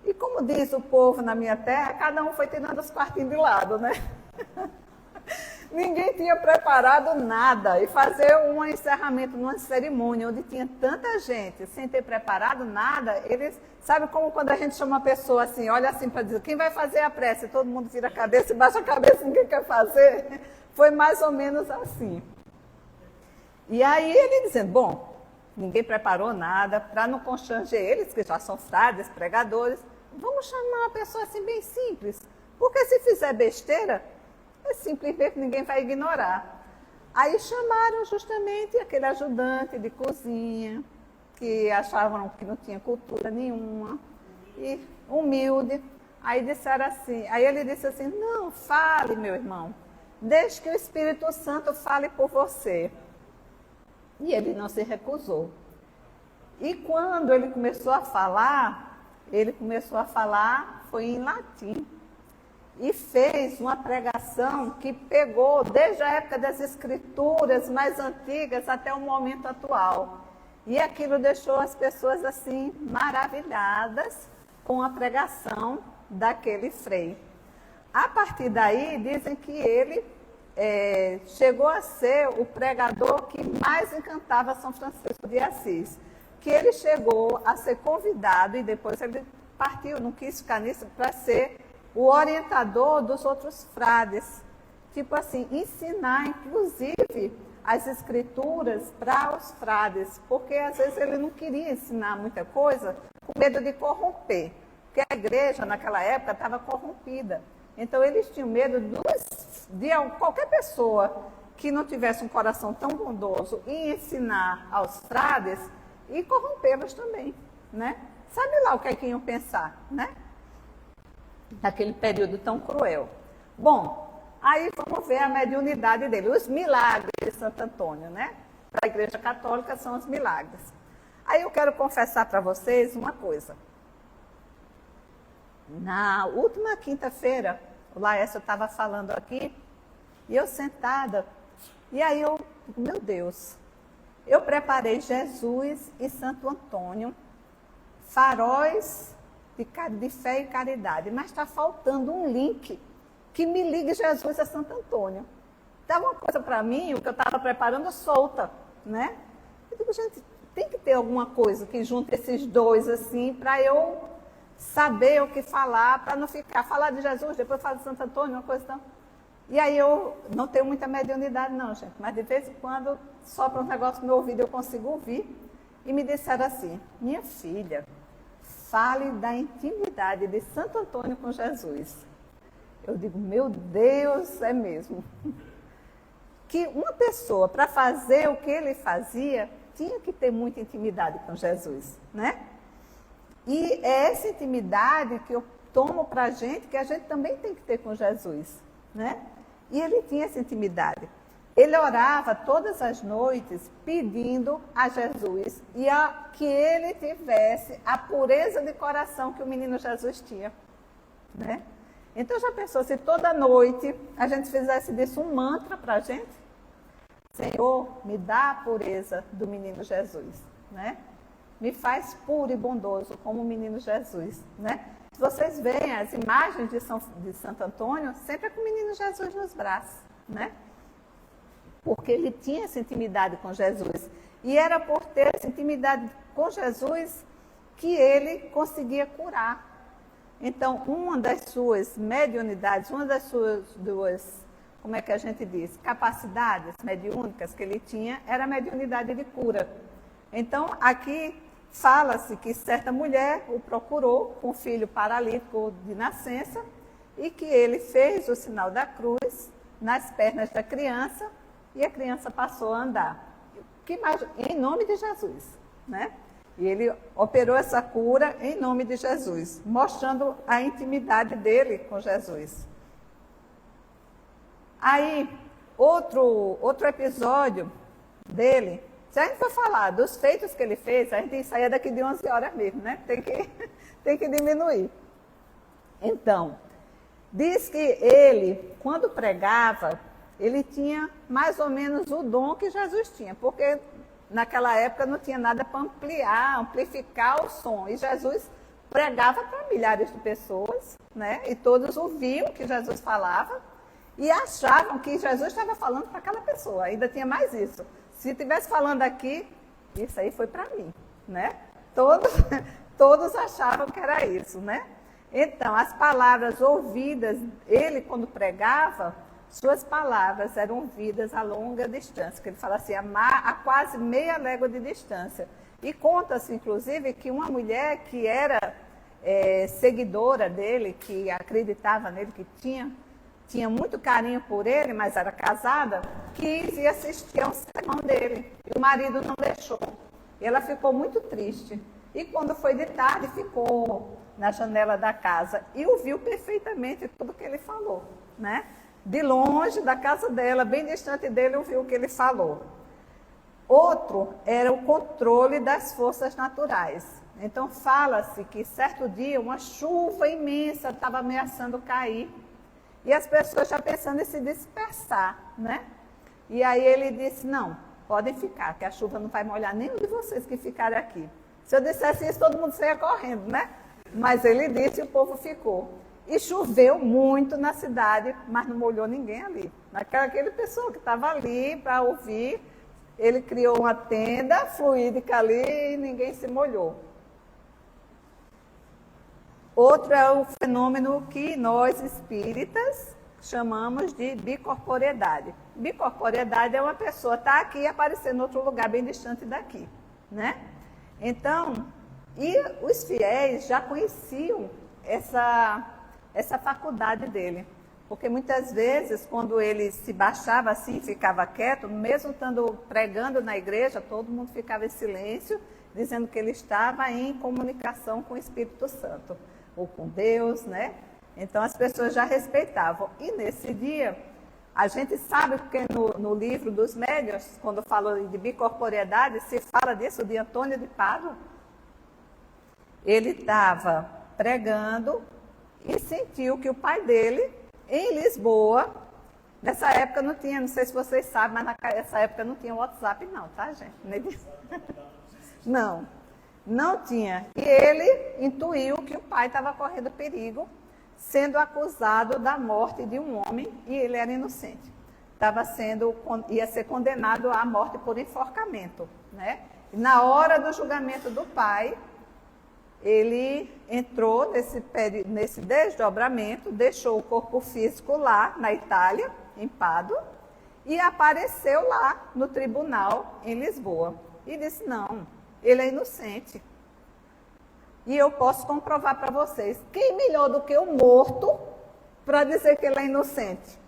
E como diz o povo na minha terra, cada um foi tirando os quartinhos de lado, né? Ninguém tinha preparado nada. E fazer um encerramento numa cerimônia onde tinha tanta gente sem ter preparado nada, eles... Sabe como quando a gente chama uma pessoa assim, olha assim para dizer, quem vai fazer a prece? Todo mundo vira a cabeça e baixa a cabeça, ninguém quer fazer. Foi mais ou menos assim. E aí ele dizendo, bom, ninguém preparou nada, para não constranger eles, que já são frades, pregadores, vamos chamar uma pessoa assim bem simples, porque se fizer besteira, é simplesmente ninguém vai ignorar. Aí chamaram justamente aquele ajudante de cozinha, que achavam que não tinha cultura nenhuma, e humilde. Aí disseram assim, aí ele disse assim, não, fale, meu irmão, deixe que o Espírito Santo fale por você. E ele não se recusou. E quando ele começou a falar, foi em latim. E fez uma pregação que pegou desde a época das escrituras mais antigas até o momento atual. E aquilo deixou as pessoas assim maravilhadas com a pregação daquele frei. A partir daí, dizem que ele chegou a ser o pregador que mais encantava São Francisco de Assis. Que ele chegou a ser convidado e depois ele partiu, não quis ficar nisso, para ser o orientador dos outros frades. Tipo assim, ensinar, inclusive, as escrituras para os frades, porque às vezes ele não queria ensinar muita coisa com medo de corromper, porque a igreja naquela época estava corrompida. Então eles tinham medo de qualquer pessoa que não tivesse um coração tão bondoso em ensinar aos frades e corrompê-los também, né? Sabe lá o que é que iam pensar, né? Naquele período tão cruel. Bom, aí vamos ver a mediunidade dele, os milagres de Santo Antônio, né? Para a Igreja Católica são os milagres. Aí eu quero confessar para vocês uma coisa. Na última quinta-feira, o Laércio estava falando aqui, e eu sentada, e aí eu, meu Deus, eu preparei Jesus e Santo Antônio, faróis de fé e caridade, mas está faltando um link que me ligue Jesus a Santo Antônio. Estava uma coisa para mim, o que eu estava preparando, solta, né? Eu digo, gente, tem que ter alguma coisa que junte esses dois, assim, para eu saber o que falar, para não falar de Jesus, depois falar de Santo Antônio, uma coisa tão... E aí eu não tenho muita mediunidade não, gente, mas de vez em quando sopra um negócio no meu ouvido, eu consigo ouvir, e me disseram assim, minha filha, fale da intimidade de Santo Antônio com Jesus. Eu digo, meu Deus, é mesmo. Que uma pessoa, para fazer o que ele fazia, tinha que ter muita intimidade com Jesus, né? E é essa intimidade que eu tomo para a gente, que a gente também tem que ter com Jesus, né? E ele tinha essa intimidade. Ele orava todas as noites pedindo a Jesus que ele tivesse a pureza de coração que o menino Jesus tinha, né? Então já pensou se toda noite a gente fizesse disso um mantra para a gente? Senhor, me dá a pureza do menino Jesus, né? Me faz puro e bondoso como o menino Jesus, né? Se vocês veem as imagens de Santo Antônio, sempre é com o menino Jesus nos braços, né? Porque ele tinha essa intimidade com Jesus. E era por ter essa intimidade com Jesus que ele conseguia curar. Então, uma das suas mediunidades, uma das suas duas, como é que a gente diz, capacidades mediúnicas que ele tinha, era a mediunidade de cura. Então, aqui fala-se que certa mulher o procurou com um filho paralítico de nascença e que ele fez o sinal da cruz nas pernas da criança e a criança passou a andar. Em nome de Jesus, né? E ele operou essa cura em nome de Jesus, mostrando a intimidade dele com Jesus. Aí, outro episódio dele, se a gente for falar dos feitos que ele fez, a gente tem que sair daqui de 11 horas mesmo, né? Tem que diminuir. Então, diz que ele, quando pregava, ele tinha mais ou menos o dom que Jesus tinha, porque naquela época não tinha nada para amplificar o som. E Jesus pregava para milhares de pessoas, né? E todos ouviam o que Jesus falava e achavam que Jesus estava falando para aquela pessoa. Ainda tinha mais isso. Se estivesse falando aqui, isso aí foi para mim, né? Todos achavam que era isso, né? Então, as palavras ouvidas, ele quando pregava, suas palavras eram ouvidas a longa distância, que ele fala assim, a quase meia légua de distância. E conta-se, inclusive, que uma mulher que era seguidora dele, que acreditava nele, que tinha muito carinho por ele, mas era casada, quis ir assistir ao sermão dele. E o marido não deixou. E ela ficou muito triste. E quando foi de tarde, ficou na janela da casa e ouviu perfeitamente tudo que ele falou, né? De longe da casa dela, bem distante dele, ouviu o que ele falou. Outro era o controle das forças naturais. Então, fala-se que certo dia uma chuva imensa estava ameaçando cair e as pessoas já pensando em se dispersar, né? E aí ele disse, não, podem ficar, que a chuva não vai molhar nenhum de vocês que ficarem aqui. Se eu dissesse isso, todo mundo saia correndo, né? Mas ele disse e o povo ficou. E choveu muito na cidade, mas não molhou ninguém ali. Aquele pessoal que estava ali para ouvir, ele criou uma tenda fluídica ali e ninguém se molhou. Outro é o fenômeno que nós espíritas chamamos de bicorporeidade. Bicorporeidade é uma pessoa estar aqui e aparecer em outro lugar bem distante daqui, né? Então, e os fiéis já conheciam essa faculdade dele. Porque muitas vezes, quando ele se baixava assim, ficava quieto, mesmo estando pregando na igreja, todo mundo ficava em silêncio, dizendo que ele estava em comunicação com o Espírito Santo, ou com Deus, né? Então as pessoas já respeitavam. E nesse dia, a gente sabe porque no livro dos médiuns, quando fala de bicorporeidade, se fala disso de Antônio de Pádua. Ele estava pregando e sentiu que o pai dele, em Lisboa, nessa época não tinha, não sei se vocês sabem, mas nessa época não tinha WhatsApp não, tá, gente? Não tinha. E ele intuiu que o pai estava correndo perigo, sendo acusado da morte de um homem, e ele era inocente. Ia ser condenado à morte por enforcamento, né? E na hora do julgamento do pai, ele entrou nesse desdobramento, deixou o corpo físico lá na Itália, em Pádua, e apareceu lá no tribunal em Lisboa. E disse, não, ele é inocente. E eu posso comprovar para vocês, quem melhor do que o morto para dizer que ele é inocente?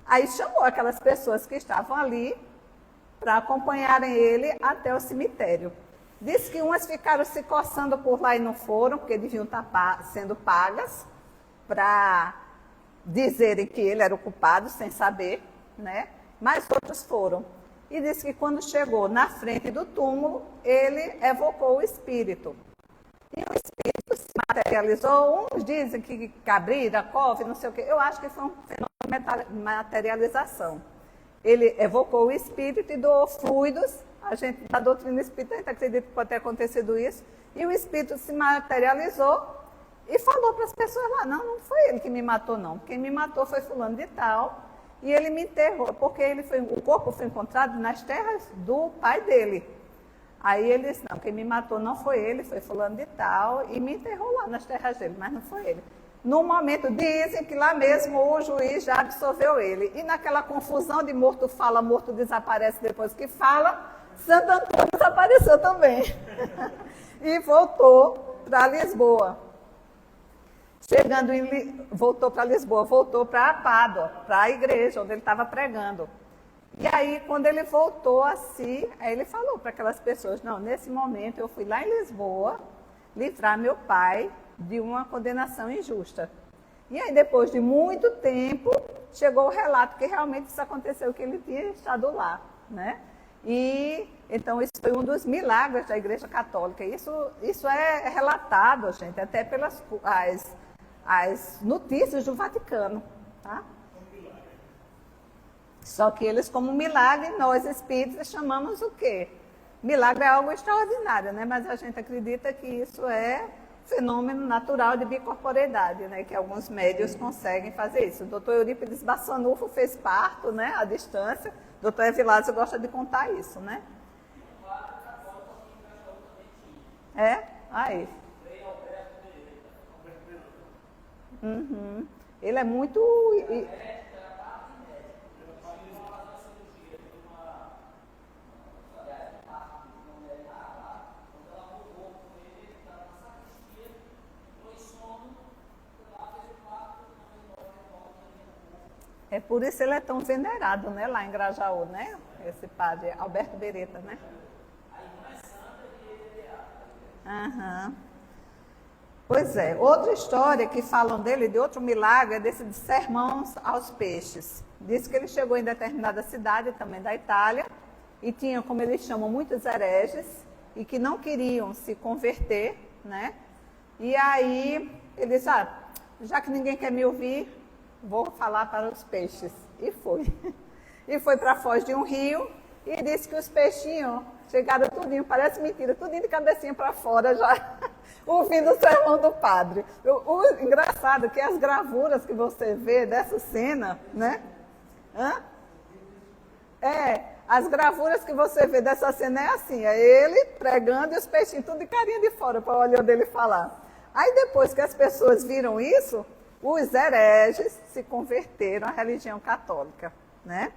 Aí chamou aquelas pessoas que estavam ali para acompanharem ele até o cemitério. Diz que umas ficaram se coçando por lá e não foram, porque deviam estar sendo pagas para dizerem que ele era o culpado, sem saber, né? Mas outros foram. E diz que quando chegou na frente do túmulo, ele evocou o espírito. E o espírito materializou. Uns dizem que cabrira, couve, não sei o quê. Eu acho que foi um fenômeno de materialização. Ele evocou o espírito e doou fluidos. A gente, da doutrina espírita, a gente acredita que pode ter acontecido isso. E o espírito se materializou e falou para as pessoas lá, não foi ele que me matou, não. Quem me matou foi fulano de tal. E ele me enterrou, porque o corpo foi encontrado nas terras do pai dele. Aí ele disse, não, quem me matou não foi ele, foi fulano de tal, e me enterrou lá nas terras dele, mas não foi ele. No momento, dizem que lá mesmo o juiz já absolveu ele. E naquela confusão de morto fala, morto desaparece depois que fala, Santo Antônio desapareceu também. E voltou para Lisboa. Voltou para Lisboa, voltou para Pádua, para a igreja onde ele estava pregando. E aí, quando ele voltou a si, aí ele falou para aquelas pessoas, não, nesse momento eu fui lá em Lisboa livrar meu pai de uma condenação injusta. E aí, depois de muito tempo, chegou o relato que realmente isso aconteceu, que ele tinha estado lá, né? E, então, isso foi um dos milagres da Igreja Católica. Isso é relatado, gente, até pelas as notícias do Vaticano, tá? Só que eles, como milagre, nós espíritas chamamos o quê? Milagre é algo extraordinário, né? Mas a gente acredita que isso é fenômeno natural de bicorporeidade, né? Que alguns médios conseguem fazer isso. O doutor Eurípides Bassanufo fez parto, né? À distância. O doutor Evilásio gosta de contar isso, né? É? Aí. Uhum. Ele é muito... É por isso ele é tão venerado, né, lá em Grajaú, né? Esse padre Alberto Beretta, né? Uhum. Pois é, outra história que falam dele, de outro milagre, é desse de sermões aos peixes. Diz que ele chegou em determinada cidade, também da Itália, e tinha, como eles chamam, muitos hereges, e que não queriam se converter, né? E aí, ele disse, já que ninguém quer me ouvir, vou falar para os peixes. E foi. E foi para a foz de um rio, e disse que os peixinhos chegaram tudinho, parece mentira, tudinho de cabecinha para fora já, ouvindo o sermão do padre. O engraçado é que as gravuras que você vê dessa cena, né? As gravuras que você vê dessa cena é assim, é ele pregando e os peixinhos tudo de carinha de fora para o olho dele falar. Aí depois que as pessoas viram isso, os hereges se converteram à religião católica, né?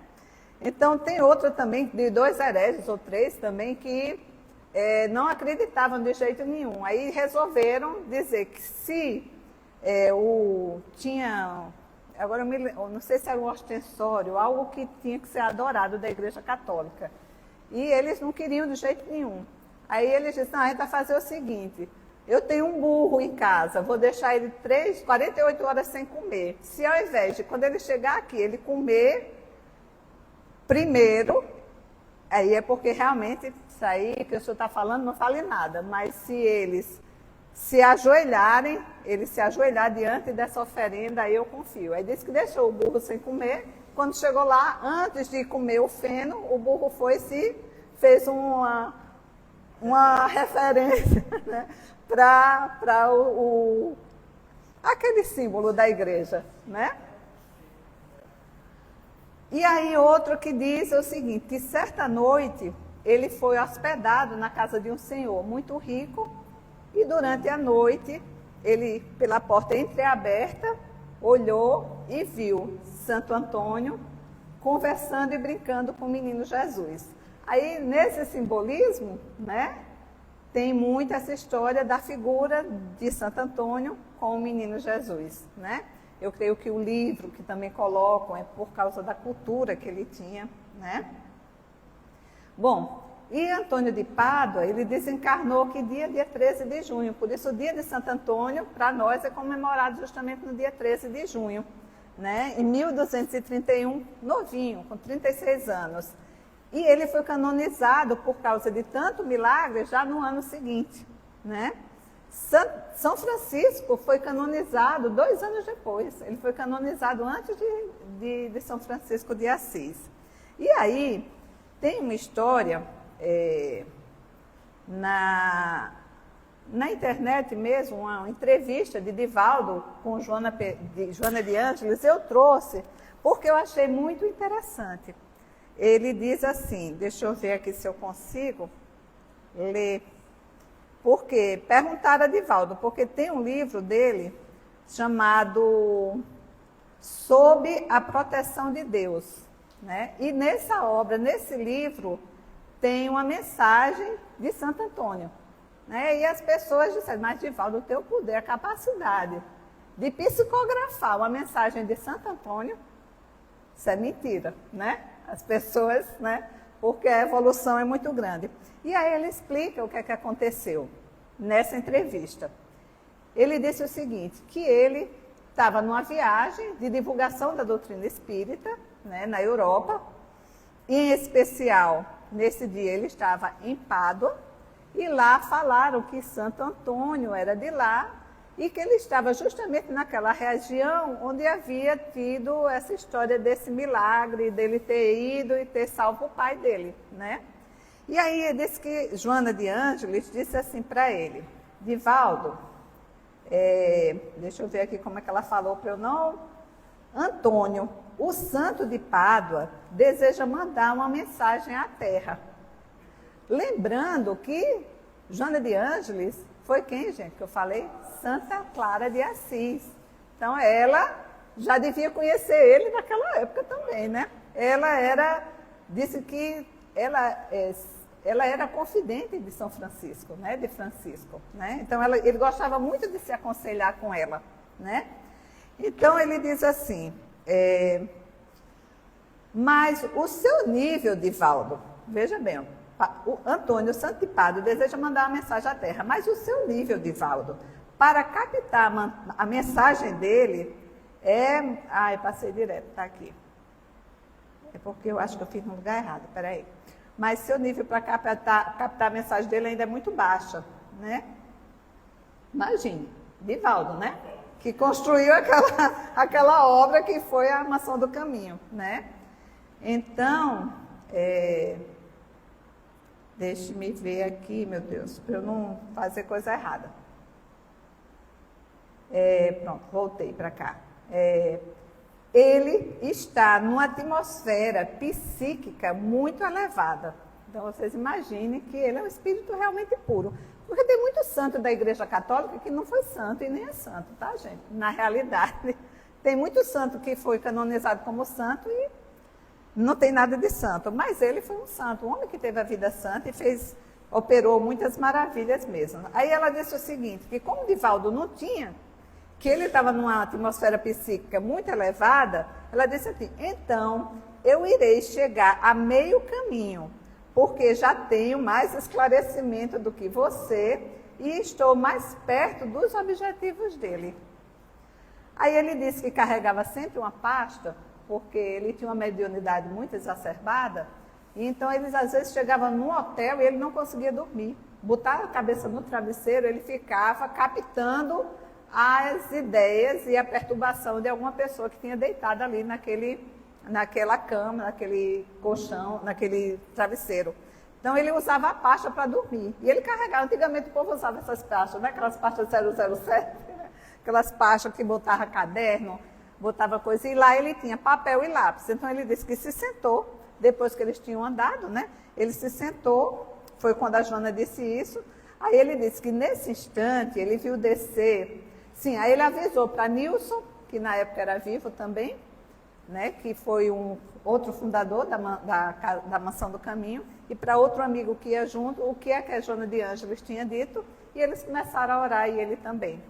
Então, tem outra também, de 2 hereges ou 3 também, que não acreditavam de jeito nenhum. Aí resolveram dizer que se tinha, agora eu não sei se era um ostensório, algo que tinha que ser adorado da Igreja Católica. E eles não queriam de jeito nenhum. Aí eles disseram, a gente vai fazer o seguinte, eu tenho um burro em casa, vou deixar ele 48 horas sem comer. Se ao invés de, quando ele chegar aqui, ele comer primeiro, aí é porque realmente isso aí que o senhor está falando não fale nada, mas se eles se ajoelharem, ele se ajoelhar diante dessa oferenda, aí eu confio. Aí disse que deixou o burro sem comer, quando chegou lá, antes de comer o feno, o burro foi e fez uma referência, né, para aquele símbolo da igreja, né? E aí outro que diz o seguinte, que certa noite ele foi hospedado na casa de um senhor muito rico e durante a noite ele, pela porta entreaberta, olhou e viu Santo Antônio conversando e brincando com o menino Jesus. Aí nesse simbolismo, né, tem muito essa história da figura de Santo Antônio com o menino Jesus, né? Eu creio que o livro que também colocam é por causa da cultura que ele tinha, né? Bom, e Antônio de Pádua, ele desencarnou que dia 13 de junho, por isso o dia de Santo Antônio, para nós, é comemorado justamente no dia 13 de junho, né? Em 1231, novinho, com 36 anos. E ele foi canonizado por causa de tanto milagre já no ano seguinte, né? São Francisco foi canonizado 2 anos depois. Ele foi canonizado antes de São Francisco de Assis. E aí, tem uma história na internet mesmo, uma entrevista de Divaldo com Joana de Ângeles, eu trouxe, porque eu achei muito interessante. Ele diz assim, deixa eu ver aqui se eu consigo ler, porque perguntaram a Divaldo, porque tem um livro dele chamado Sob a Proteção de Deus, né? E nessa obra, nesse livro, tem uma mensagem de Santo Antônio, né? E as pessoas disseram, mas Divaldo, o teu poder, a capacidade de psicografar uma mensagem de Santo Antônio, isso é mentira, né? As pessoas, né? Porque a evolução é muito grande. E aí ele explica o que é que aconteceu nessa entrevista. Ele disse o seguinte, que ele estava numa viagem de divulgação da doutrina espírita, né, na Europa, e em especial, nesse dia ele estava em Pádua, e lá falaram que Santo Antônio era de lá, e que ele estava justamente naquela região onde havia tido essa história desse milagre, dele ter ido e ter salvo o pai dele, né? E aí ele disse que Joana de Ângeles disse assim para ele, Divaldo, deixa eu ver aqui como é que ela falou para eu não... Antônio, o santo de Pádua, deseja mandar uma mensagem à Terra. Lembrando que Joana de Ângeles foi quem, gente, que eu falei? Santa Clara de Assis. Então, ela já devia conhecer ele naquela época também, né? Disse que ela era confidente de São Francisco, né? De Francisco, né? Então, ele gostava muito de se aconselhar com ela, né? Então, ele diz assim, mas o seu nível, Divaldo, veja bem, o Antônio Santo de Pádua deseja mandar uma mensagem à Terra, mas o seu nível, Divaldo, para captar a mensagem dele eu passei direto, está aqui. É porque eu acho que eu fiz no lugar errado, peraí. Mas seu nível para captar a mensagem dele ainda é muito baixa, né? Imagine, Divaldo, né? Que construiu aquela obra que foi a Mansão do Caminho, né? Então, deixe-me ver aqui, meu Deus, para eu não fazer coisa errada. Pronto, voltei para cá. Ele está numa atmosfera psíquica muito elevada. Então, vocês imaginem que ele é um espírito realmente puro. Porque tem muito santo da Igreja Católica que não foi santo e nem é santo, tá, gente? Na realidade, tem muito santo que foi canonizado como santo e não tem nada de santo. Mas ele foi um santo, um homem que teve a vida santa e operou muitas maravilhas mesmo. Aí ela disse o seguinte, que como Divaldo não tinha, que ele estava numa atmosfera psíquica muito elevada, ela disse assim, então eu irei chegar a meio caminho, porque já tenho mais esclarecimento do que você e estou mais perto dos objetivos dele. Aí ele disse que carregava sempre uma pasta, porque ele tinha uma mediunidade muito exacerbada, e então eles às vezes chegavam num hotel e ele não conseguia dormir. Botava a cabeça no travesseiro, ele ficava captando as ideias e a perturbação de alguma pessoa que tinha deitado ali naquela cama, naquele colchão, naquele travesseiro. Então, ele usava a pasta para dormir. E ele carregava, antigamente o povo usava essas pastas, né? Aquelas pastas 007, né? Aquelas pastas que botava caderno, botava coisa. E lá ele tinha papel e lápis. Então, ele disse que se sentou, depois que eles tinham andado, né? Ele se sentou, foi quando a Joana disse isso. Aí ele disse que nesse instante ele viu descer. Sim, aí ele avisou para Nilson, que na época era vivo também, né, que foi um outro fundador da Mansão do Caminho, e para outro amigo que ia junto, o que a Joana de Ângeles tinha dito, e eles começaram a orar, e ele também.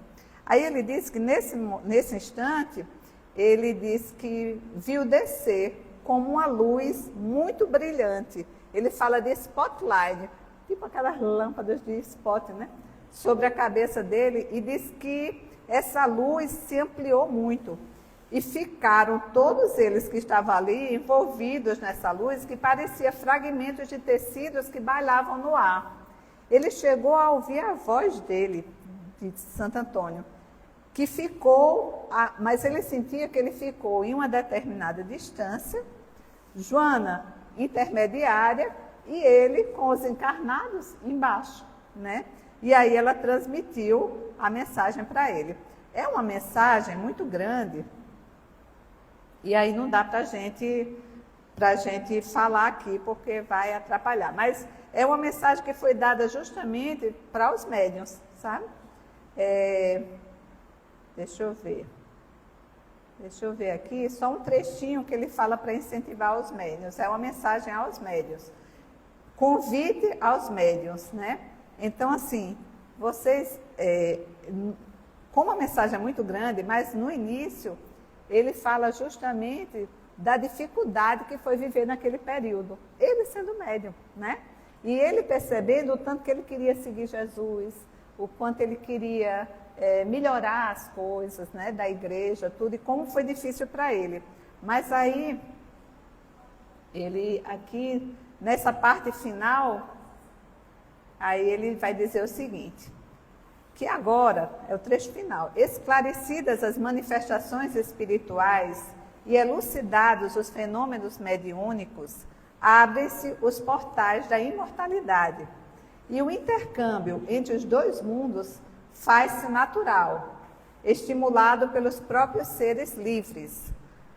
Aí ele disse que nesse instante, ele disse que viu descer como uma luz muito brilhante. Ele fala de spotlight, tipo aquelas lâmpadas de spot, né, sobre a cabeça dele, e diz que essa luz se ampliou muito. E ficaram todos eles que estavam ali envolvidos nessa luz, que parecia fragmentos de tecidos que bailavam no ar. Ele chegou a ouvir a voz dele, de Santo Antônio, que ficou, mas ele sentia que ele ficou em uma determinada distância, Joana intermediária e ele com os encarnados embaixo, né? E aí ela transmitiu a mensagem para ele. É uma mensagem muito grande e aí não dá para a gente falar aqui porque vai atrapalhar. Mas é uma mensagem que foi dada justamente para os médiuns, sabe? Deixa eu ver aqui, só um trechinho que ele fala para incentivar os médiuns. É uma mensagem aos médiuns. Convite aos médiuns, né? Então, assim, vocês, como a mensagem é muito grande, mas no início ele fala justamente da dificuldade que foi viver naquele período. Ele sendo médium, né? E ele percebendo o tanto que ele queria seguir Jesus, o quanto ele queria melhorar as coisas, né, da igreja, tudo, e como foi difícil para ele. Mas aí, ele aqui, nessa parte final, aí ele vai dizer o seguinte, que agora, é o trecho final, esclarecidas as manifestações espirituais e elucidados os fenômenos mediúnicos, abrem-se os portais da imortalidade, e o intercâmbio entre os dois mundos faz-se natural, estimulado pelos próprios seres livres.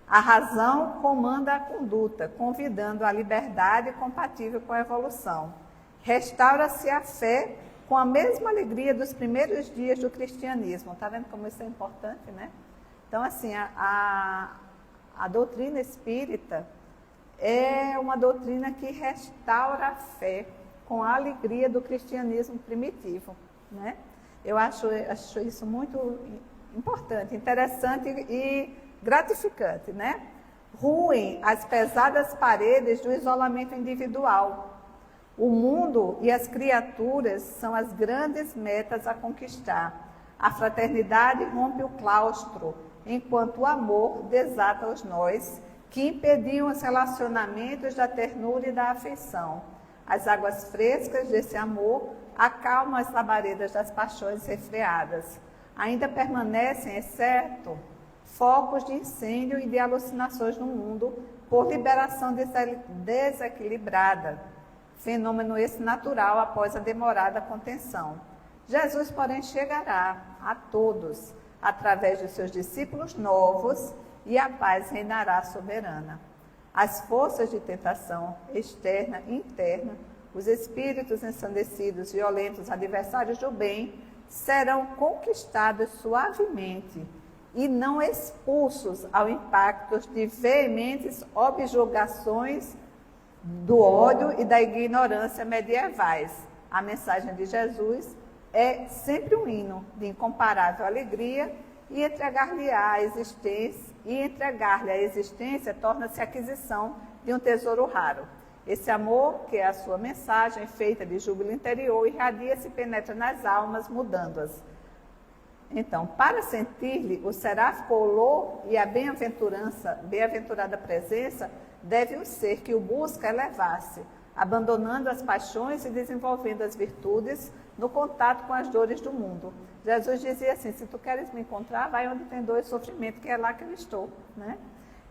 A razão comanda a conduta, convidando a liberdade compatível com a evolução. Restaura-se a fé com a mesma alegria dos primeiros dias do cristianismo. Está vendo como isso é importante, né? Então, assim, a doutrina espírita é uma doutrina que restaura a fé com a alegria do cristianismo primitivo, né? Eu acho isso muito importante, interessante e gratificante, né? Ruem as pesadas paredes do isolamento individual. O mundo e as criaturas são as grandes metas a conquistar. A fraternidade rompe o claustro, enquanto o amor desata os nós, que impediam os relacionamentos da ternura e da afeição. As águas frescas desse amor acalmam as labaredas das paixões resfriadas. Ainda permanecem, é certo, focos de incêndio e de alucinações no mundo por liberação desequilibrada, fenômeno esse natural após a demorada contenção. Jesus, porém, chegará a todos através de seus discípulos novos e a paz reinará soberana. As forças de tentação externa e interna, os espíritos ensandecidos, violentos, adversários do bem, serão conquistados suavemente e não expulsos ao impacto de veementes objurgações do ódio e da ignorância medievais. A mensagem de Jesus é sempre um hino de incomparável alegria e entregar-lhe a existência torna-se aquisição de um tesouro raro. Esse amor, que é a sua mensagem, feita de júbilo interior, irradia-se e penetra nas almas, mudando-as. Então, para sentir-lhe o seráfico olor e a bem-aventurada presença, deve o ser que o busca elevar-se, abandonando as paixões e desenvolvendo as virtudes no contato com as dores do mundo. Jesus dizia assim, se tu queres me encontrar, vai onde tem dor e sofrimento, que é lá que eu estou, né?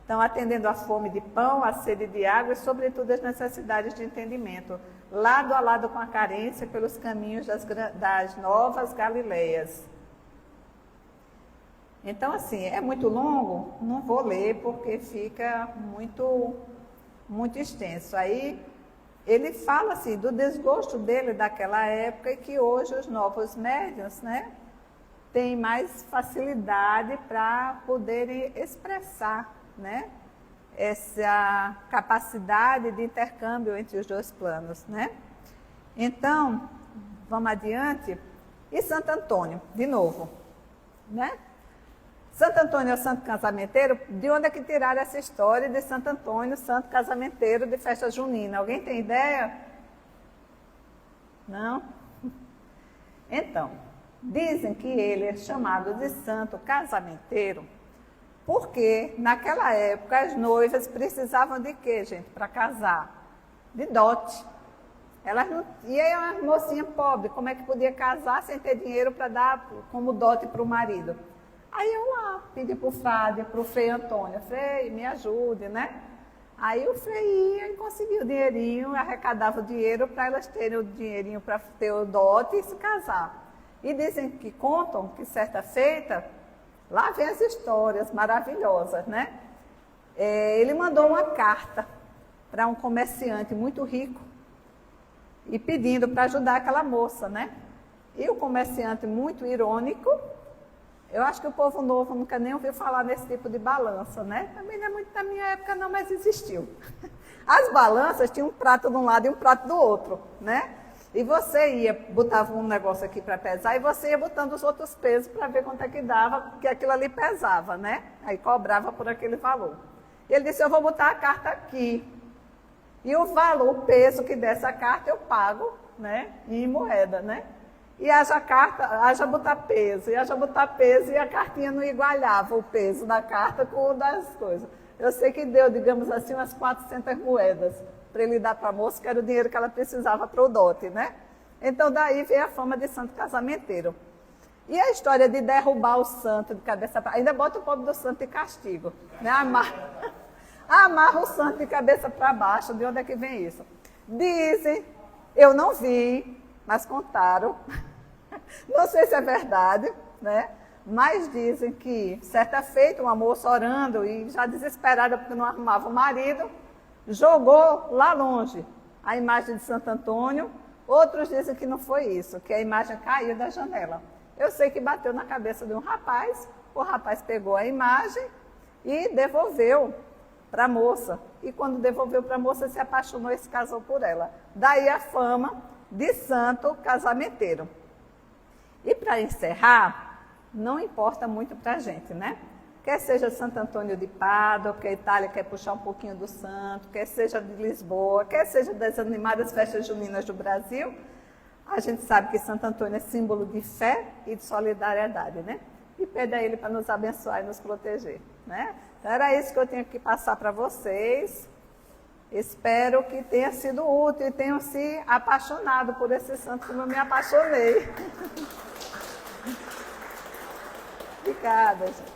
Então, atendendo à fome de pão, à sede de água e, sobretudo, às necessidades de entendimento, lado a lado com a carência, pelos caminhos das novas Galileias. Então, assim, é muito longo? Não vou ler, porque fica muito extenso. Aí, ele fala, assim, do desgosto dele daquela época e que hoje os novos médiuns, né, têm mais facilidade para poderem expressar, né, essa capacidade de intercâmbio entre os dois planos, né? Então, vamos adiante. E Santo Antônio, de novo, né? Santo Antônio é o santo casamenteiro. De onde é que tiraram essa história de Santo Antônio, santo casamenteiro de festa junina? Alguém tem ideia? Não? Então, dizem que ele é chamado de santo casamenteiro porque naquela época as noivas precisavam de quê, gente, para casar? De dote. Elas não, e aí uma mocinha pobre, como é que podia casar sem ter dinheiro para dar como dote para o marido? Aí eu lá pedi para o frade, para o Frei Antônio, Frei, me ajude, né? Aí o Frei ia e conseguia o dinheirinho, arrecadava o dinheiro para elas terem o dinheirinho para ter o dote e se casar. E dizem que contam que certa feita, lá vem as histórias maravilhosas, né? Ele mandou uma carta para um comerciante muito rico e pedindo para ajudar aquela moça, né? E o comerciante, muito irônico, eu acho que o povo novo nunca nem ouviu falar nesse tipo de balança, né? Também não é muito da minha época não, mas existiu. As balanças tinham um prato de um lado e um prato do outro, né? E você ia, botava um negócio aqui para pesar e você ia botando os outros pesos para ver quanto é que dava, porque aquilo ali pesava, né? Aí cobrava por aquele valor. E ele disse, eu vou botar a carta aqui. E o valor, o peso que dessa carta eu pago, né? Em moeda, né? E haja carta, haja botar peso, e a cartinha não igualava o peso da carta com o das coisas. Eu sei que deu, digamos assim, umas 400 moedas para ele dar para a moça, que era o dinheiro que ela precisava para o dote, né? Então daí veio a fama de santo casamenteiro. E a história de derrubar o santo de cabeça para... Ainda bota o pobre do santo de castigo, né? Amarra o santo de cabeça para baixo. De onde é que vem isso? Dizem, eu não vi, mas contaram, não sei se é verdade, né? Mas dizem que, certa feita, uma moça orando e já desesperada porque não arrumava o marido, jogou lá longe a imagem de Santo Antônio. Outros dizem que não foi isso, que a imagem caiu da janela. Eu sei que bateu na cabeça de um rapaz, o rapaz pegou a imagem e devolveu para a moça. E quando devolveu para a moça, se apaixonou e se casou por ela. Daí a fama de santo casamenteiro. E para encerrar, não importa muito para a gente, né? Quer seja Santo Antônio de Pádua, porque a Itália quer puxar um pouquinho do santo, quer seja de Lisboa, quer seja das animadas festas juninas do Brasil, a gente sabe que Santo Antônio é símbolo de fé e de solidariedade, né? E pede a ele para nos abençoar e nos proteger, né? Então era isso que eu tinha que passar para vocês. Espero que tenha sido útil e tenham se apaixonado por esse santo como eu me apaixonei. Obrigada, gente.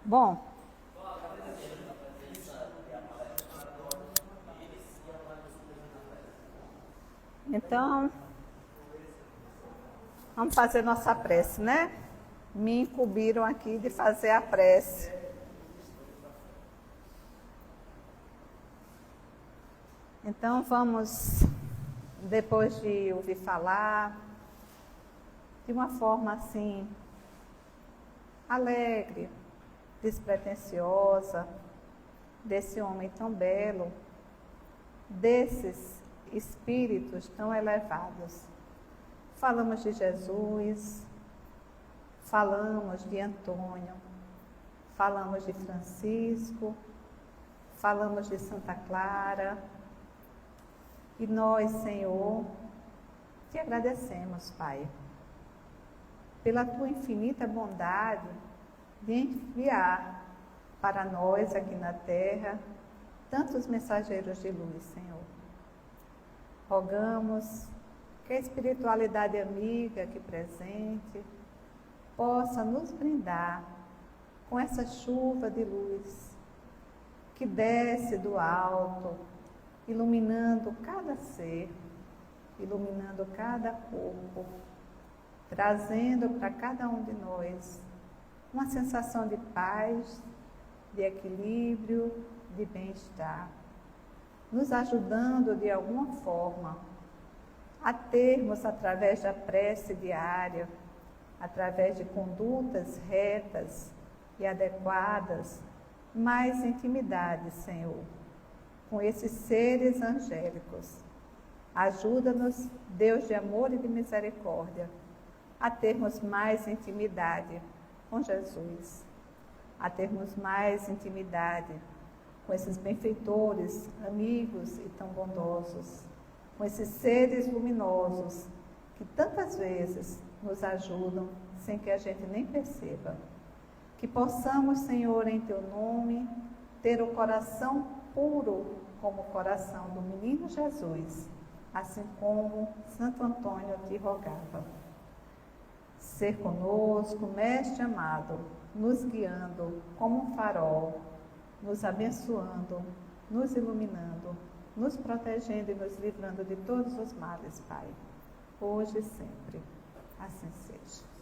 Bom. Então, vamos fazer nossa prece, né? Me incumbiram aqui de fazer a prece. Então vamos, depois de ouvir falar, de uma forma assim, alegre, despretensiosa, desse homem tão belo, desses espíritos tão elevados. Falamos de Jesus, falamos de Antônio, falamos de Francisco, falamos de Santa Clara. E nós, Senhor, te agradecemos, Pai, pela tua infinita bondade de enviar para nós aqui na terra tantos mensageiros de luz, Senhor. Rogamos que a espiritualidade amiga aqui presente possa nos brindar com essa chuva de luz que desce do alto, iluminando cada ser, iluminando cada corpo, trazendo para cada um de nós uma sensação de paz, de equilíbrio, de bem-estar, nos ajudando de alguma forma a termos, através da prece diária, através de condutas retas e adequadas, mais intimidade, Senhor, com esses seres angélicos. Ajuda-nos, Deus de amor e de misericórdia, a termos mais intimidade com Jesus, a termos mais intimidade com esses benfeitores, amigos e tão bondosos, com esses seres luminosos que tantas vezes nos ajudam sem que a gente nem perceba. Que possamos, Senhor, em Teu nome, ter o coração puro como o coração do menino Jesus, assim como Santo Antônio te rogava. Ser conosco, Mestre amado, nos guiando como um farol, nos abençoando, nos iluminando, nos protegendo e nos livrando de todos os males, Pai, hoje e sempre. Assim seja.